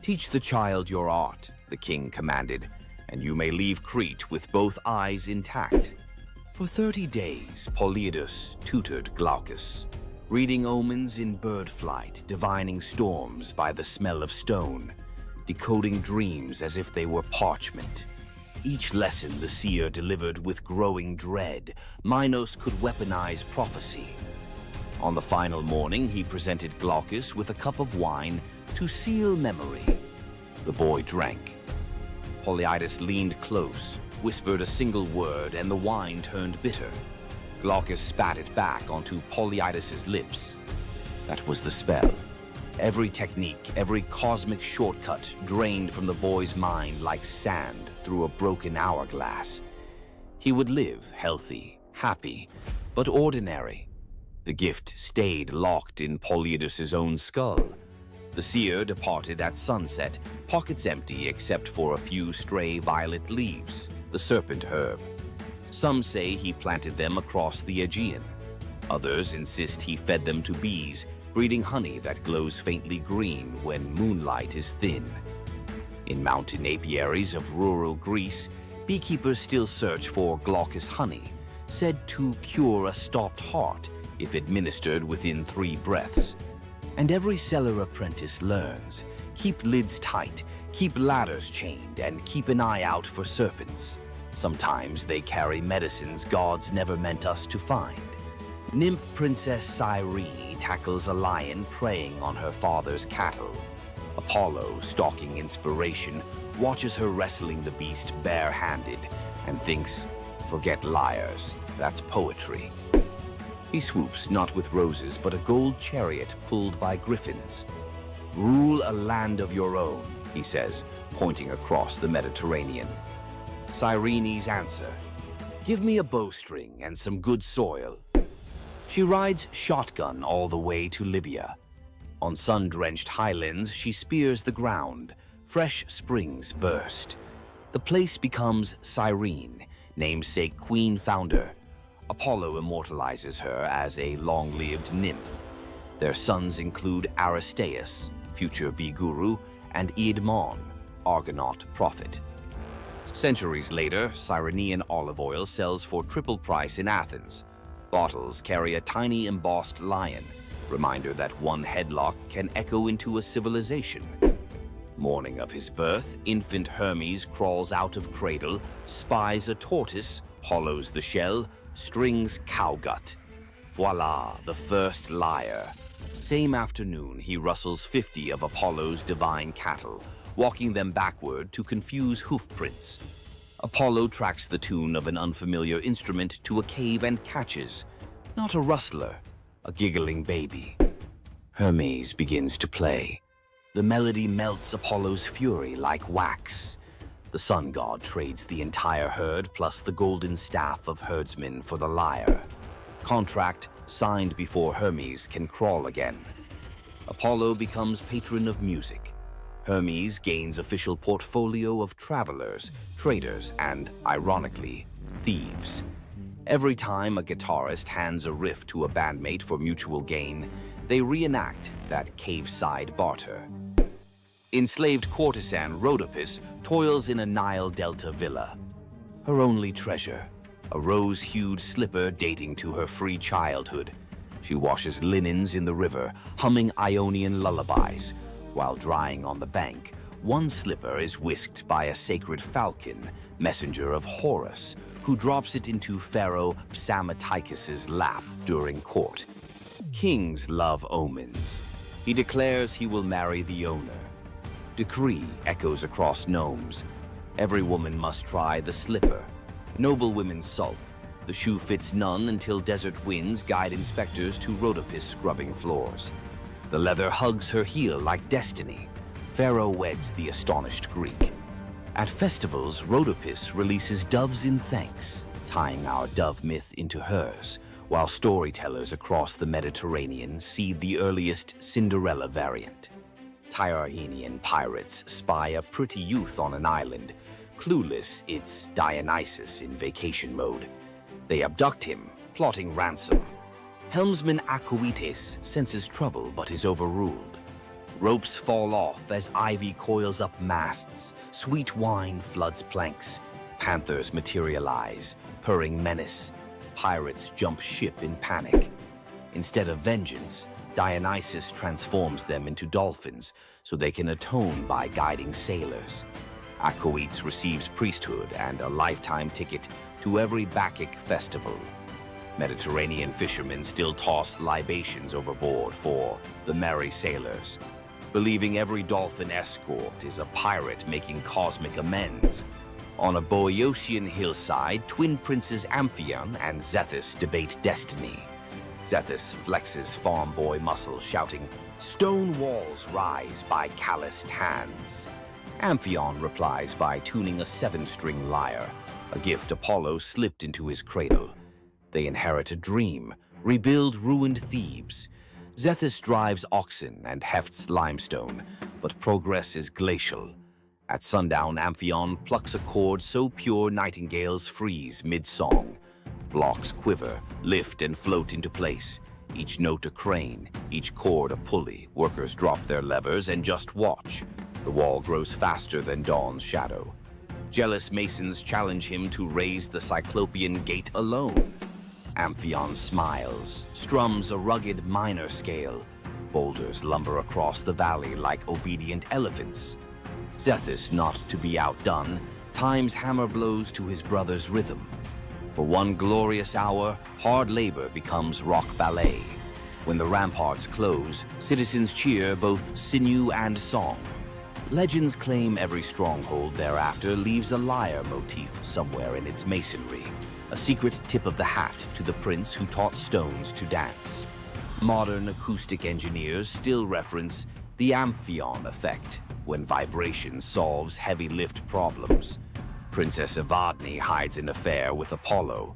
"Teach the child your art," the king commanded, "and you may leave Crete with both eyes intact." For 30 days, Polyidus tutored Glaucus, reading omens in bird flight, divining storms by the smell of stone, decoding dreams as if they were parchment. Each lesson the seer delivered with growing dread. Minos could weaponize prophecy. On the final morning, he presented Glaucus with a cup of wine to seal memory. The boy drank. Polyidus leaned close, whispered a single word, and the wine turned bitter. Glaucus spat it back onto Polyidus's lips. That was the spell. Every technique, every cosmic shortcut drained from the boy's mind like sand through a broken hourglass. He would live healthy, happy, but ordinary. The gift stayed locked in Polyidus's own skull. The seer departed at sunset, pockets empty except for a few stray violet leaves, the serpent herb. Some say he planted them across the Aegean. Others insist he fed them to bees, breeding honey that glows faintly green when moonlight is thin. In mountain apiaries of rural Greece, beekeepers still search for Glaucus honey, said to cure a stopped heart if administered within 3 breaths. And every cellar apprentice learns, keep lids tight, keep ladders chained, and keep an eye out for serpents. Sometimes they carry medicines gods never meant us to find. Nymph Princess Cyrene tackles a lion preying on her father's cattle. Apollo, stalking inspiration, watches her wrestling the beast bare-handed and thinks, forget liars, that's poetry. He swoops not with roses but a gold chariot pulled by griffins. Rule a land of your own, he says, pointing across the Mediterranean. Cyrene's answer, give me a bowstring and some good soil. She rides shotgun all the way to Libya. On sun-drenched highlands, she spears the ground. Fresh springs burst. The place becomes Cyrene, namesake queen founder. Apollo immortalizes her as a long-lived nymph. Their sons include Aristaeus, future bee guru, and Eadmon, Argonaut prophet. Centuries later, Cyrenean olive oil sells for triple price in Athens. Bottles carry a tiny embossed lion, reminder that one headlock can echo into a civilization. Morning of his birth, infant Hermes crawls out of cradle, spies a tortoise, hollows the shell, strings cowgut. Voila, the first lyre. Same afternoon, he rustles 50 of Apollo's divine cattle, walking them backward to confuse hoofprints. Apollo tracks the tune of an unfamiliar instrument to a cave and catches, not a rustler, a giggling baby. Hermes begins to play. The melody melts Apollo's fury like wax. The sun god trades the entire herd plus the golden staff of herdsmen for the lyre. Contract signed before Hermes can crawl again. Apollo becomes patron of music. Hermes gains official portfolio of travelers, traders, and, ironically, thieves. Every time a guitarist hands a riff to a bandmate for mutual gain, they reenact that cave-side barter. Enslaved courtesan Rhodopis toils in a Nile Delta villa. Her only treasure, a rose-hued slipper dating to her free childhood. She washes linens in the river, humming Ionian lullabies. While drying on the bank, one slipper is whisked by a sacred falcon, messenger of Horus, who drops it into Pharaoh Psamatechus's lap during court. Kings love omens. He declares he will marry the owner. Decree echoes across gnomes. Every woman must try the slipper. Noble women sulk. The shoe fits none until desert winds guide inspectors to Rhodopis scrubbing floors. The leather hugs her heel like destiny. Pharaoh weds the astonished Greek. At festivals, Rhodopis releases doves in thanks, tying our dove myth into hers, while storytellers across the Mediterranean seed the earliest Cinderella variant. Tyrrhenian pirates spy a pretty youth on an island. Clueless, it's Dionysus in vacation mode. They abduct him, plotting ransom. Helmsman Acoetes senses trouble but is overruled. Ropes fall off as ivy coils up masts. Sweet wine floods planks. Panthers materialize, purring menace. Pirates jump ship in panic. Instead of vengeance, Dionysus transforms them into dolphins so they can atone by guiding sailors. Acoetes receives priesthood and a lifetime ticket to every Bacchic festival. Mediterranean fishermen still toss libations overboard for the merry sailors, believing every dolphin escort is a pirate making cosmic amends. On a Boeotian hillside, twin princes Amphion and Zethus debate destiny. Zethus flexes farm boy muscle, shouting, "Stone walls rise by calloused hands." Amphion replies by tuning a 7-string lyre, a gift Apollo slipped into his cradle. They inherit a dream, rebuild ruined Thebes. Zethus drives oxen and hefts limestone, but progress is glacial. At sundown, Amphion plucks a chord so pure nightingales freeze mid-song. Blocks quiver, lift and float into place. Each note a crane, each chord a pulley. Workers drop their levers and just watch. The wall grows faster than dawn's shadow. Jealous masons challenge him to raise the Cyclopean gate alone. Amphion smiles, strums a rugged minor scale. Boulders lumber across the valley like obedient elephants. Zethus, not to be outdone, times hammer blows to his brother's rhythm. For one glorious hour, hard labor becomes rock ballet. When the ramparts close, citizens cheer both sinew and song. Legends claim every stronghold thereafter leaves a lyre motif somewhere in its masonry, a secret tip of the hat to the prince who taught stones to dance. Modern acoustic engineers still reference the Amphion effect when vibration solves heavy lift problems. Princess Evadne hides an affair with Apollo.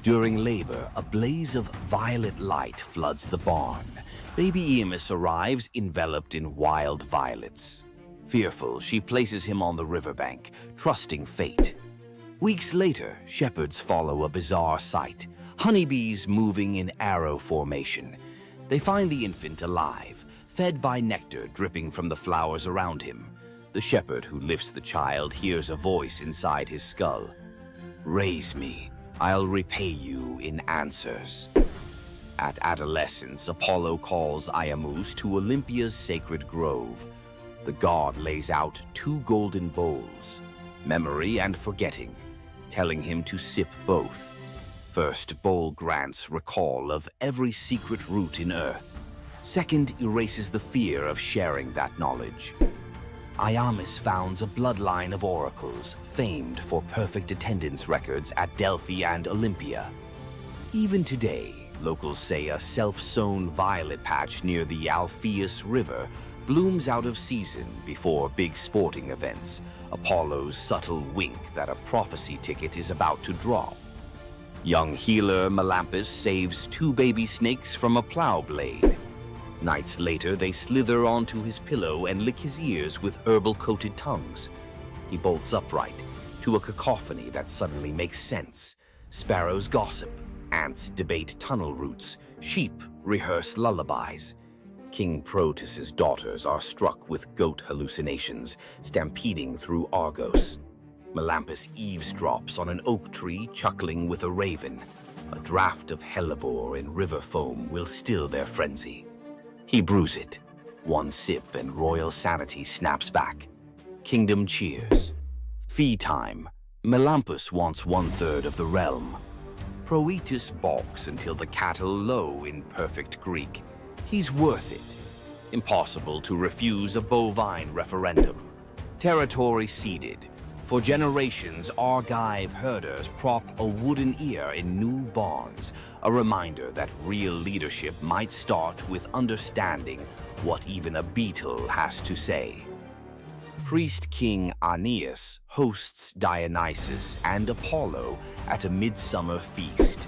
During labor, a blaze of violet light floods the barn. Baby Eamus arrives enveloped in wild violets. Fearful, she places him on the riverbank, trusting fate. Weeks later, shepherds follow a bizarre sight. Honeybees moving in arrow formation. They find the infant alive, fed by nectar dripping from the flowers around him. The shepherd who lifts the child hears a voice inside his skull. "Raise me, I'll repay you in answers." At adolescence, Apollo calls Iamus to Olympia's sacred grove. The god lays out 2 golden bowls, memory and forgetting, telling him to sip both. First bowl grants recall of every secret root in earth. Second erases the fear of sharing that knowledge. Iamus founds a bloodline of oracles, famed for perfect attendance records at Delphi and Olympia. Even today, locals say a self-sown violet patch near the Alpheus River blooms out of season before big sporting events, Apollo's subtle wink that a prophecy ticket is about to drop. Young healer Melampus saves 2 baby snakes from a plow blade. Nights later, they slither onto his pillow and lick his ears with herbal-coated tongues. He bolts upright to a cacophony that suddenly makes sense. Sparrows gossip, ants debate tunnel routes, sheep rehearse lullabies. King Proteus's daughters are struck with goat hallucinations, stampeding through Argos. Melampus eavesdrops on an oak tree, chuckling with a raven. A draught of hellebore in river foam will still their frenzy. He brews it. 1 sip and royal sanity snaps back. Kingdom cheers. Fee time. Melampus wants 1/3 of the realm. Proetus balks until the cattle low in perfect Greek. He's worth it. Impossible to refuse a bovine referendum. Territory ceded. For generations, Argive herders prop a wooden ear in new barns, a reminder that real leadership might start with understanding what even a beetle has to say. Priest King Aeneas hosts Dionysus and Apollo at a midsummer feast.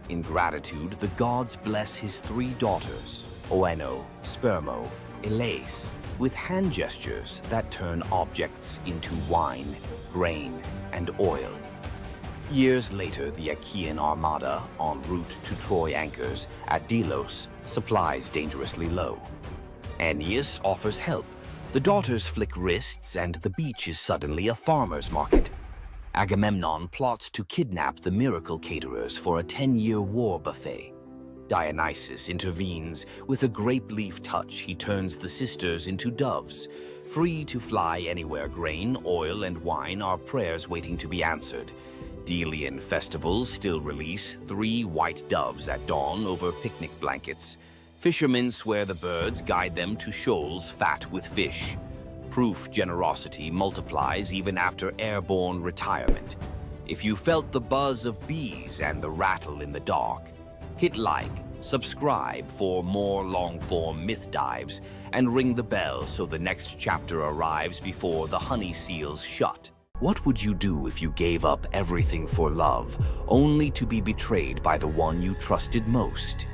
In gratitude, the gods bless his three daughters, Oeno, Spermo, Elais, with hand gestures that turn objects into wine, grain, and oil. Years later, the Achaean armada, en route to Troy anchors at Delos, supplies dangerously low. Aeneas offers help. The daughters flick wrists, and the beach is suddenly a farmer's market. Agamemnon plots to kidnap the miracle caterers for a 10-year war buffet. Dionysus intervenes. With a grape leaf touch, he turns the sisters into doves. Free to fly anywhere, grain, oil, and wine are prayers waiting to be answered. Delian festivals still release 3 white doves at dawn over picnic blankets. Fishermen swear the birds guide them to shoals fat with fish. Proof generosity multiplies even after airborne retirement. If you felt the buzz of bees and the rattle in the dark, hit like, subscribe for more long-form myth dives, and ring the bell so the next chapter arrives before the honey seals shut. What would you do if you gave up everything for love, only to be betrayed by the one you trusted most?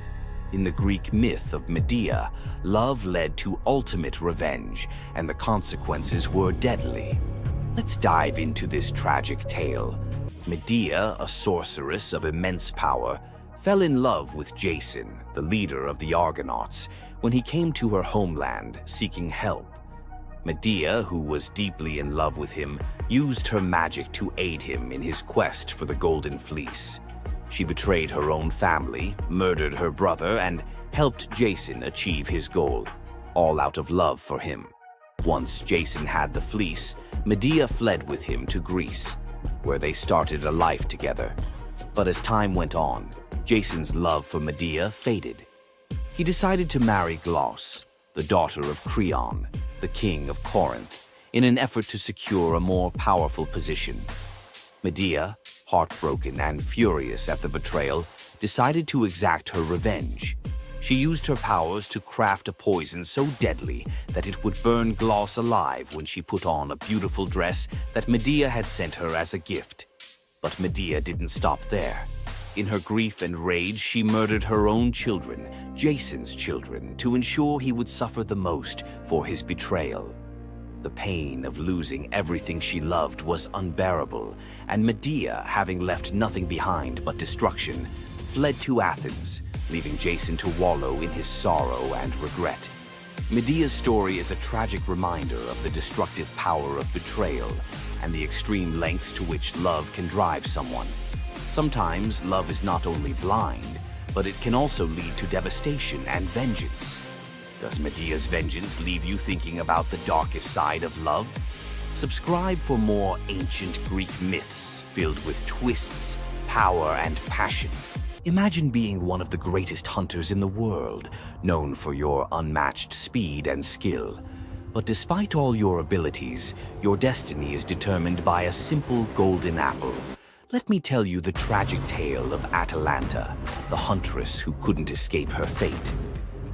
In the Greek myth of Medea, love led to ultimate revenge, and the consequences were deadly. Let's dive into this tragic tale. Medea, a sorceress of immense power, fell in love with Jason, the leader of the Argonauts, when he came to her homeland seeking help. Medea, who was deeply in love with him, used her magic to aid him in his quest for the Golden Fleece. She betrayed her own family, murdered her brother, and helped Jason achieve his goal, all out of love for him. Once Jason had the fleece, Medea fled with him to Greece, where they started a life together. But as time went on, Jason's love for Medea faded. He decided to marry Glauce, the daughter of Creon, the king of Corinth, in an effort to secure a more powerful position. Medea, heartbroken and furious at the betrayal, decided to exact her revenge. She used her powers to craft a poison so deadly that it would burn Glauce alive when she put on a beautiful dress that Medea had sent her as a gift. But Medea didn't stop there. In her grief and rage, she murdered her own children, Jason's children, to ensure he would suffer the most for his betrayal. The pain of losing everything she loved was unbearable, and Medea, having left nothing behind but destruction, fled to Athens, leaving Jason to wallow in his sorrow and regret. Medea's story is a tragic reminder of the destructive power of betrayal and the extreme lengths to which love can drive someone. Sometimes love is not only blind, but it can also lead to devastation and vengeance. Does Medea's vengeance leave you thinking about the darkest side of love? Subscribe for more ancient Greek myths filled with twists, power, and passion. Imagine being one of the greatest hunters in the world, known for your unmatched speed and skill. But despite all your abilities, your destiny is determined by a simple golden apple. Let me tell you the tragic tale of Atalanta, the huntress who couldn't escape her fate.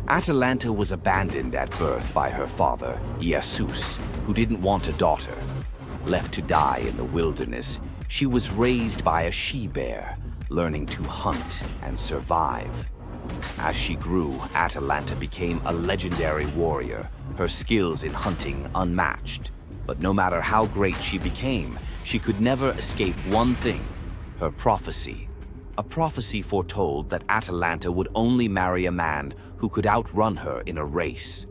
Atalanta was abandoned at birth by her father, Zeus, who didn't want a daughter. Left to die in the wilderness, she was raised by a she-bear, learning to hunt and survive. As she grew, Atalanta became a legendary warrior, her skills in hunting unmatched. But no matter how great she became, she could never escape one thing: her prophecy. A prophecy foretold that Atalanta would only marry a man who could outrun her in a race.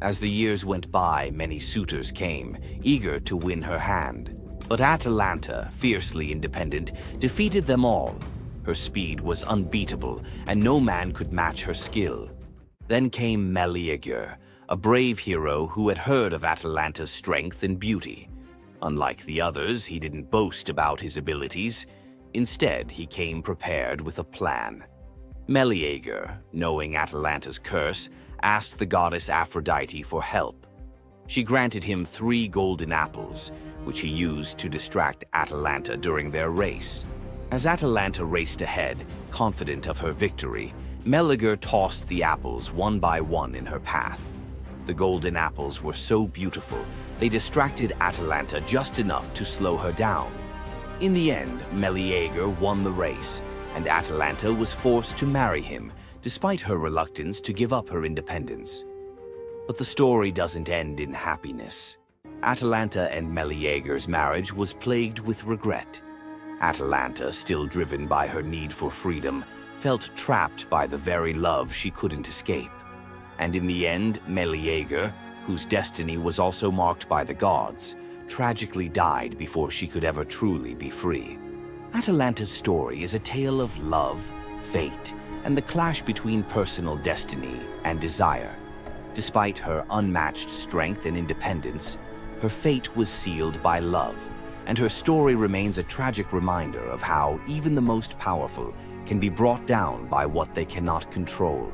As the years went by, many suitors came, eager to win her hand. But Atalanta, fiercely independent, defeated them all. Her speed was unbeatable, and no man could match her skill. Then came Meleager, a brave hero who had heard of Atalanta's strength and beauty. Unlike the others, he didn't boast about his abilities. Instead, he came prepared with a plan. Meleager, knowing Atalanta's curse, asked the goddess Aphrodite for help. She granted him 3 golden apples, which he used to distract Atalanta during their race. As Atalanta raced ahead, confident of her victory, Meleager tossed the apples one by one in her path. The golden apples were so beautiful, they distracted Atalanta just enough to slow her down. In the end, Meleager won the race, and Atalanta was forced to marry him, despite her reluctance to give up her independence. But the story doesn't end in happiness. Atalanta and Meleager's marriage was plagued with regret. Atalanta, still driven by her need for freedom, felt trapped by the very love she couldn't escape. And in the end, Meleager, whose destiny was also marked by the gods, tragically died before she could ever truly be free. Atalanta's story is a tale of love, fate, and the clash between personal destiny and desire. Despite her unmatched strength and independence, her fate was sealed by love, and her story remains a tragic reminder of how even the most powerful can be brought down by what they cannot control.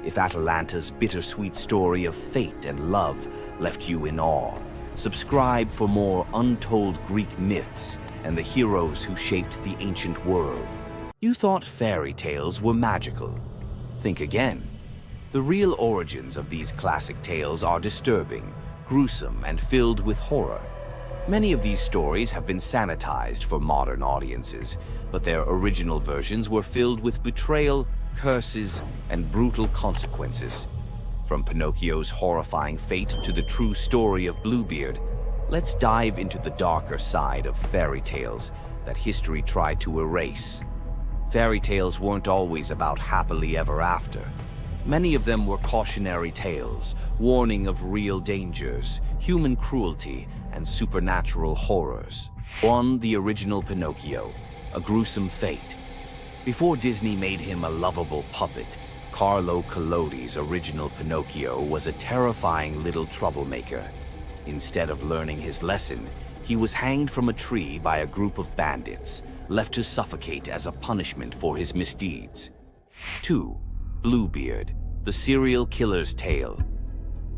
If Atalanta's bittersweet story of fate and love left you in awe, subscribe for more untold Greek myths and the heroes who shaped the ancient world. You thought fairy tales were magical. Think again. The real origins of these classic tales are disturbing, gruesome, and filled with horror. Many of these stories have been sanitized for modern audiences, but their original versions were filled with betrayal, curses, and brutal consequences. From Pinocchio's horrifying fate to the true story of Bluebeard, let's dive into the darker side of fairy tales that history tried to erase. Fairy tales weren't always about happily ever after. Many of them were cautionary tales, warning of real dangers, human cruelty, and supernatural horrors. 1. The original Pinocchio, a gruesome fate. Before Disney made him a lovable puppet, Carlo Collodi's original Pinocchio was a terrifying little troublemaker. Instead of learning his lesson, he was hanged from a tree by a group of bandits, left to suffocate as a punishment for his misdeeds. 2. Bluebeard, the serial killer's tale.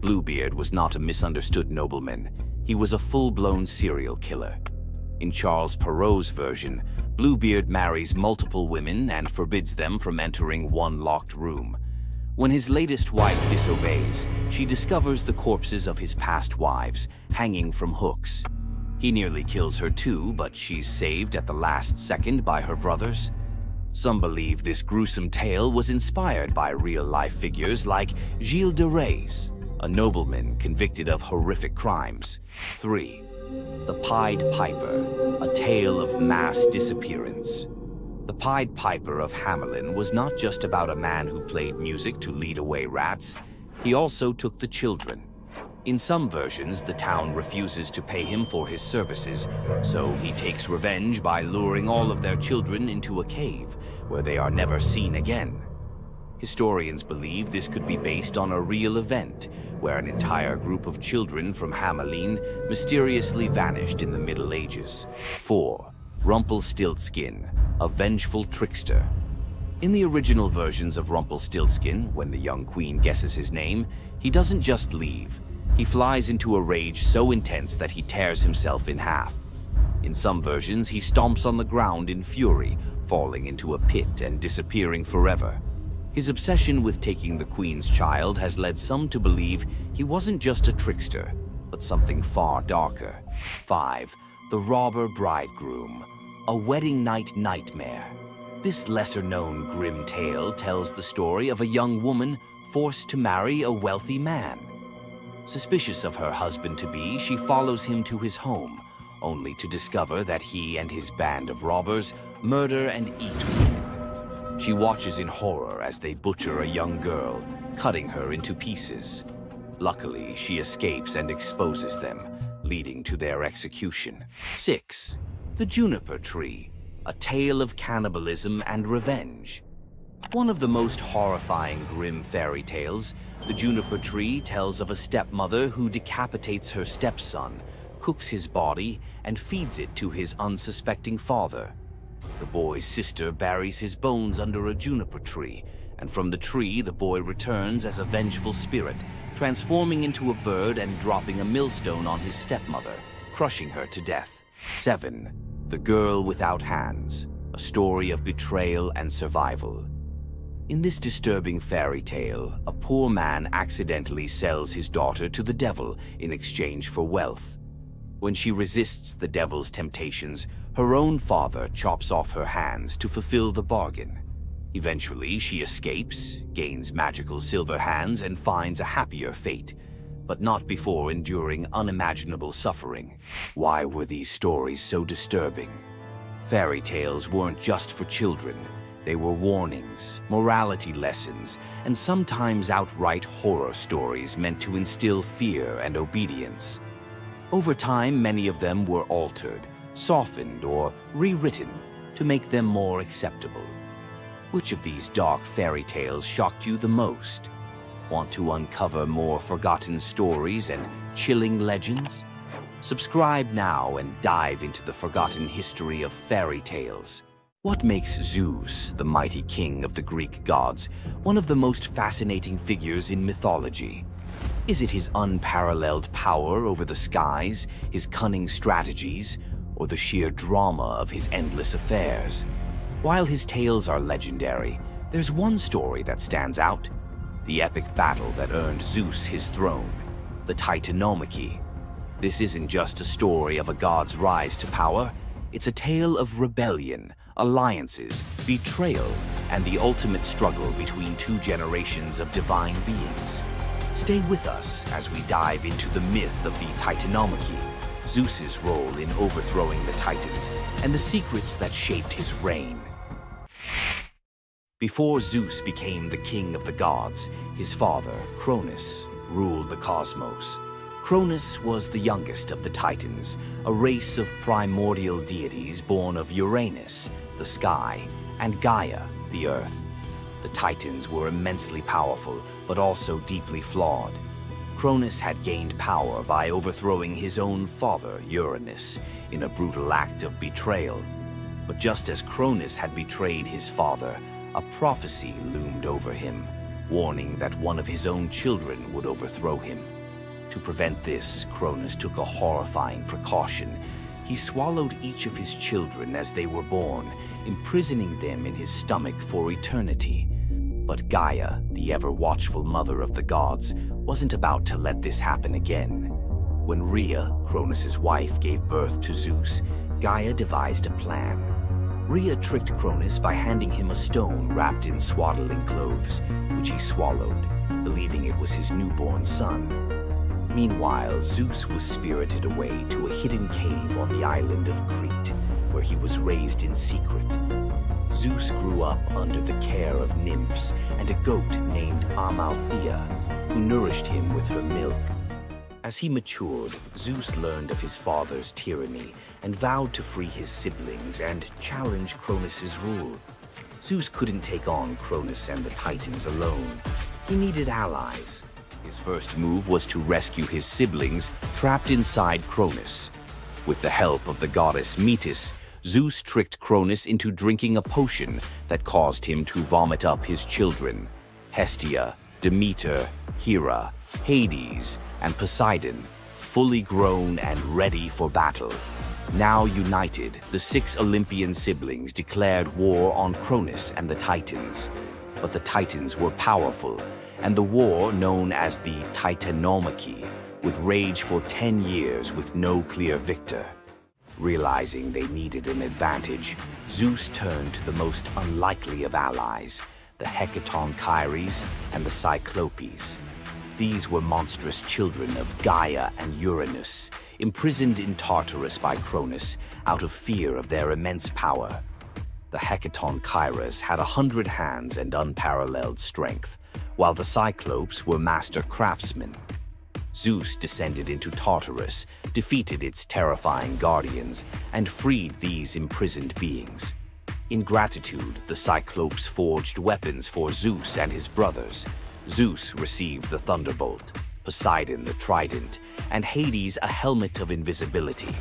Bluebeard was not a misunderstood nobleman. He was a full-blown serial killer. In Charles Perrault's version, Bluebeard marries multiple women and forbids them from entering one locked room. When his latest wife disobeys, she discovers the corpses of his past wives hanging from hooks. He nearly kills her too, but she's saved at the last second by her brothers. Some believe this gruesome tale was inspired by real-life figures like Gilles de Rais, a nobleman convicted of horrific crimes. 3. The Pied Piper, a tale of mass disappearance. The Pied Piper of Hamelin was not just about a man who played music to lead away rats. He also took the children. In some versions, the town refuses to pay him for his services, so he takes revenge by luring all of their children into a cave, where they are never seen again. Historians believe this could be based on a real event, where an entire group of children from Hamelin mysteriously vanished in the Middle Ages. 4. Rumpelstiltskin, a vengeful trickster. In the original versions of Rumpelstiltskin, when the young queen guesses his name, he doesn't just leave. He flies into a rage so intense that he tears himself in half. In some versions, he stomps on the ground in fury, falling into a pit and disappearing forever. His obsession with taking the queen's child has led some to believe he wasn't just a trickster, but something far darker. 5. The Robber Bridegroom, a wedding night nightmare. This lesser-known grim tale tells the story of a young woman forced to marry a wealthy man. Suspicious of her husband-to-be, she follows him to his home, only to discover that he and his band of robbers murder and eat women. She watches in horror as they butcher a young girl, cutting her into pieces. Luckily, she escapes and exposes them, leading to their execution. 6. The Juniper Tree, a tale of cannibalism and revenge. One of the most horrifying grim fairy tales, The Juniper Tree tells of a stepmother who decapitates her stepson, cooks his body, and feeds it to his unsuspecting father. The boy's sister buries his bones under a juniper tree, and from the tree the boy returns as a vengeful spirit, transforming into a bird and dropping a millstone on his stepmother, crushing her to death. 7. The Girl Without Hands, a story of betrayal and survival. In this disturbing fairy tale, a poor man accidentally sells his daughter to the devil in exchange for wealth. When she resists the devil's temptations, her own father chops off her hands to fulfill the bargain. Eventually, she escapes, gains magical silver hands, and finds a happier fate, but not before enduring unimaginable suffering. Why were these stories so disturbing? Fairy tales weren't just for children. They were warnings, morality lessons, and sometimes outright horror stories meant to instill fear and obedience. Over time, many of them were altered, softened, or rewritten to make them more acceptable. Which of these dark fairy tales shocked you the most? Want to uncover more forgotten stories and chilling legends? Subscribe now and dive into the forgotten history of fairy tales. What makes Zeus, the mighty king of the Greek gods, one of the most fascinating figures in mythology? Is it his unparalleled power over the skies, his cunning strategies, or the sheer drama of his endless affairs? While his tales are legendary, there's one story that stands out: the epic battle that earned Zeus his throne, the Titanomachy. This isn't just a story of a god's rise to power, it's a tale of rebellion, alliances, betrayal, and the ultimate struggle between two generations of divine beings. Stay with us as we dive into the myth of the Titanomachy, Zeus's role in overthrowing the Titans, and the secrets that shaped his reign. Before Zeus became the king of the gods, his father, Cronus, ruled the cosmos. Cronus was the youngest of the Titans, a race of primordial deities born of Uranus, the sky, and Gaia, the earth. The Titans were immensely powerful, but also deeply flawed. Cronus had gained power by overthrowing his own father, Uranus, in a brutal act of betrayal. But just as Cronus had betrayed his father, a prophecy loomed over him, warning that one of his own children would overthrow him. To prevent this, Cronus took a horrifying precaution. He swallowed each of his children as they were born, imprisoning them in his stomach for eternity. But Gaia, the ever-watchful mother of the gods, wasn't about to let this happen again. When Rhea, Cronus's wife, gave birth to Zeus, Gaia devised a plan. Rhea tricked Cronus by handing him a stone wrapped in swaddling clothes, which he swallowed, believing it was his newborn son. Meanwhile, Zeus was spirited away to a hidden cave on the island of Crete, where he was raised in secret. Zeus grew up under the care of nymphs and a goat named Amalthea, who nourished him with her milk. As he matured, Zeus learned of his father's tyranny and vowed to free his siblings and challenge Cronus's rule. Zeus couldn't take on Cronus and the Titans alone. He needed allies. His first move was to rescue his siblings trapped inside Cronus. With the help of the goddess Metis, Zeus tricked Cronus into drinking a potion that caused him to vomit up his children: Hestia, Demeter, Hera, Hades, and Poseidon, fully grown and ready for battle. Now united, the 6 Olympian siblings declared war on Cronus and the Titans. But the Titans were powerful, and the war, known as the Titanomachy, would rage for 10 years with no clear victor. Realizing they needed an advantage, Zeus turned to the most unlikely of allies, the Hecatonchires and the Cyclopes. These were monstrous children of Gaia and Uranus, imprisoned in Tartarus by Cronus out of fear of their immense power. The Hecatonchires had 100 hands and unparalleled strength, while the Cyclopes were master craftsmen. Zeus descended into Tartarus, defeated its terrifying guardians, and freed these imprisoned beings. In gratitude, the Cyclopes forged weapons for Zeus and his brothers. Zeus received the thunderbolt, Poseidon the trident, and Hades a helmet of invisibility.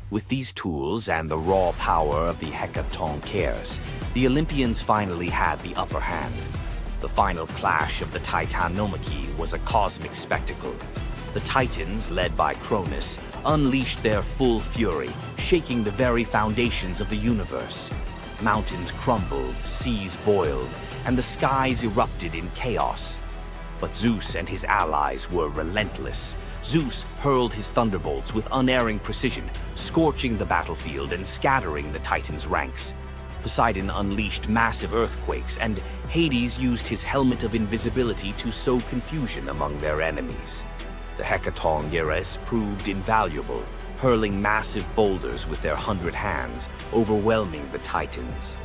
With these tools and the raw power of the Hekatoncheires, the Olympians finally had the upper hand. The final clash of the Titanomachy was a cosmic spectacle. The Titans, led by Cronus, unleashed their full fury, shaking the very foundations of the universe. Mountains crumbled, seas boiled, and the skies erupted in chaos. But Zeus and his allies were relentless. Zeus hurled his thunderbolts with unerring precision, scorching the battlefield and scattering the Titans' ranks. Poseidon unleashed massive earthquakes, and Hades used his helmet of invisibility to sow confusion among their enemies. The Hekatoncheires proved invaluable, hurling massive boulders with their 100 hands, overwhelming the Titans.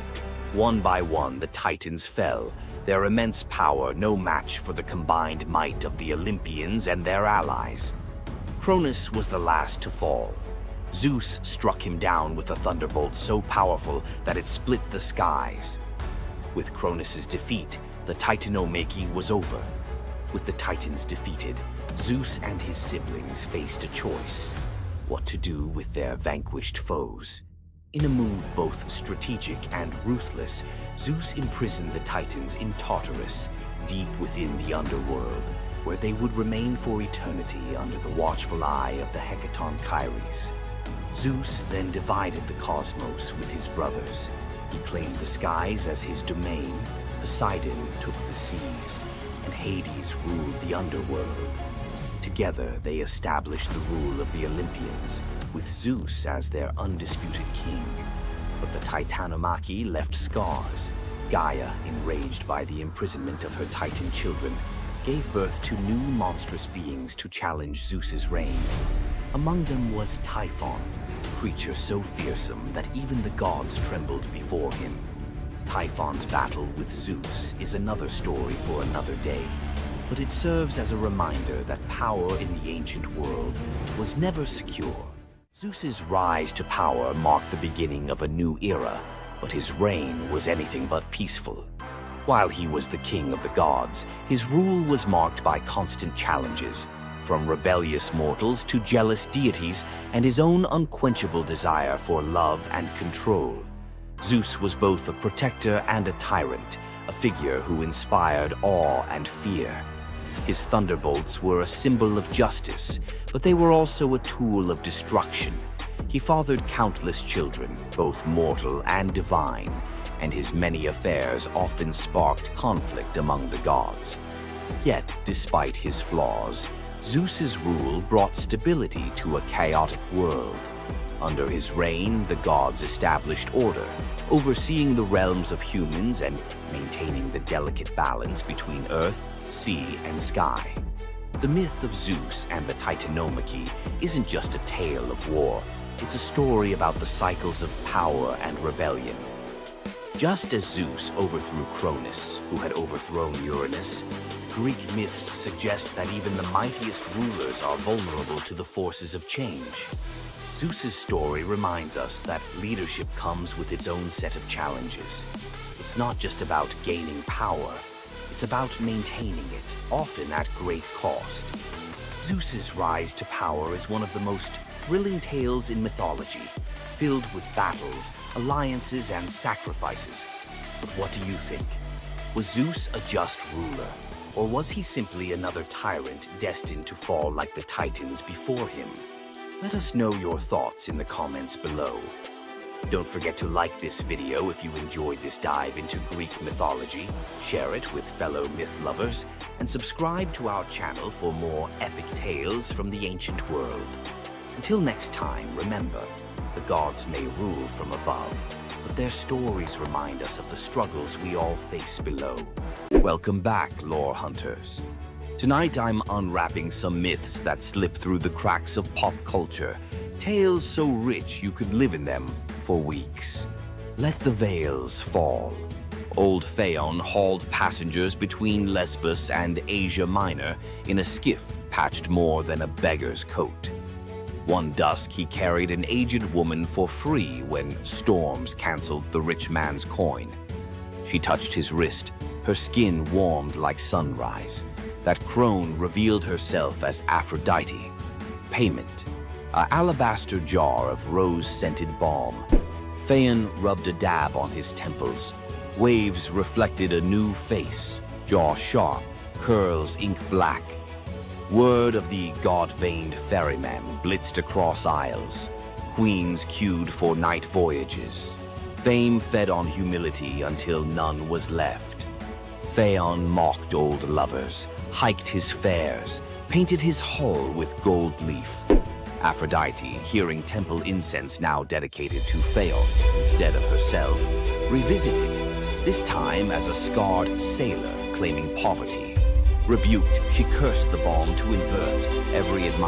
One by one, the Titans fell, their immense power no match for the combined might of the Olympians and their allies. Cronus was the last to fall. Zeus struck him down with a thunderbolt so powerful that it split the skies. With Cronus's defeat, the Titanomachy was over. With the Titans defeated, Zeus and his siblings faced a choice: what to do with their vanquished foes. In a move both strategic and ruthless, Zeus imprisoned the Titans in Tartarus, deep within the underworld, where they would remain for eternity under the watchful eye of the Hekatoncheires. Zeus then divided the cosmos with his brothers. He claimed the skies as his domain, Poseidon took the seas, and Hades ruled the underworld. Together, they established the rule of the Olympians, with Zeus as their undisputed king. But the Titanomachy left scars. Gaia, enraged by the imprisonment of her Titan children, gave birth to new monstrous beings to challenge Zeus's reign. Among them was Typhon, a creature so fearsome that even the gods trembled before him. Typhon's battle with Zeus is another story for another day, but it serves as a reminder that power in the ancient world was never secure. Zeus's rise to power marked the beginning of a new era, but his reign was anything but peaceful. While he was the king of the gods, his rule was marked by constant challenges, from rebellious mortals to jealous deities and his own unquenchable desire for love and control. Zeus was both a protector and a tyrant, a figure who inspired awe and fear. His thunderbolts were a symbol of justice, but they were also a tool of destruction. He fathered countless children, both mortal and divine, and his many affairs often sparked conflict among the gods. Yet, despite his flaws, Zeus's rule brought stability to a chaotic world. Under his reign, the gods established order, overseeing the realms of humans and maintaining the delicate balance between earth, sea, and sky. The myth of Zeus and the Titanomachy isn't just a tale of war. It's a story about the cycles of power and rebellion. Just as Zeus overthrew Cronus, who had overthrown Uranus, Greek myths suggest that even the mightiest rulers are vulnerable to the forces of change. Zeus's story reminds us that leadership comes with its own set of challenges. It's not just about gaining power, it's about maintaining it, often at great cost. Zeus's rise to power is one of the most thrilling tales in mythology, filled with battles, alliances, and sacrifices. But what do you think? Was Zeus a just ruler, or was he simply another tyrant destined to fall like the Titans before him? Let us know your thoughts in the comments below. Don't forget to like this video if you enjoyed this dive into Greek mythology, share it with fellow myth lovers, and subscribe to our channel for more epic tales from the ancient world. Until next time, remember, the gods may rule from above, but their stories remind us of the struggles we all face below. Welcome back, lore hunters. Tonight I'm unwrapping some myths that slip through the cracks of pop culture, tales so rich you could live in them for weeks. Let the veils fall. Old Phaon hauled passengers between Lesbos and Asia Minor in a skiff patched more than a beggar's coat. One dusk, he carried an aged woman for free when storms canceled the rich man's coin. She touched his wrist, her skin warmed like sunrise. That crone revealed herself as Aphrodite. Payment. an alabaster jar of rose-scented balm. Phaon rubbed a dab on his temples. Waves reflected a new face, jaw sharp, curls ink black. Word of the god-veined ferryman blitzed across isles. Queens queued for night voyages. Fame fed on humility until none was left. Phaon mocked old lovers, hiked his fares, painted his hull with gold leaf. Aphrodite, hearing temple incense now dedicated to Phaon instead of herself, revisited, this time as a scarred sailor claiming poverty. Rebuked, she cursed the balm to invert every admirer.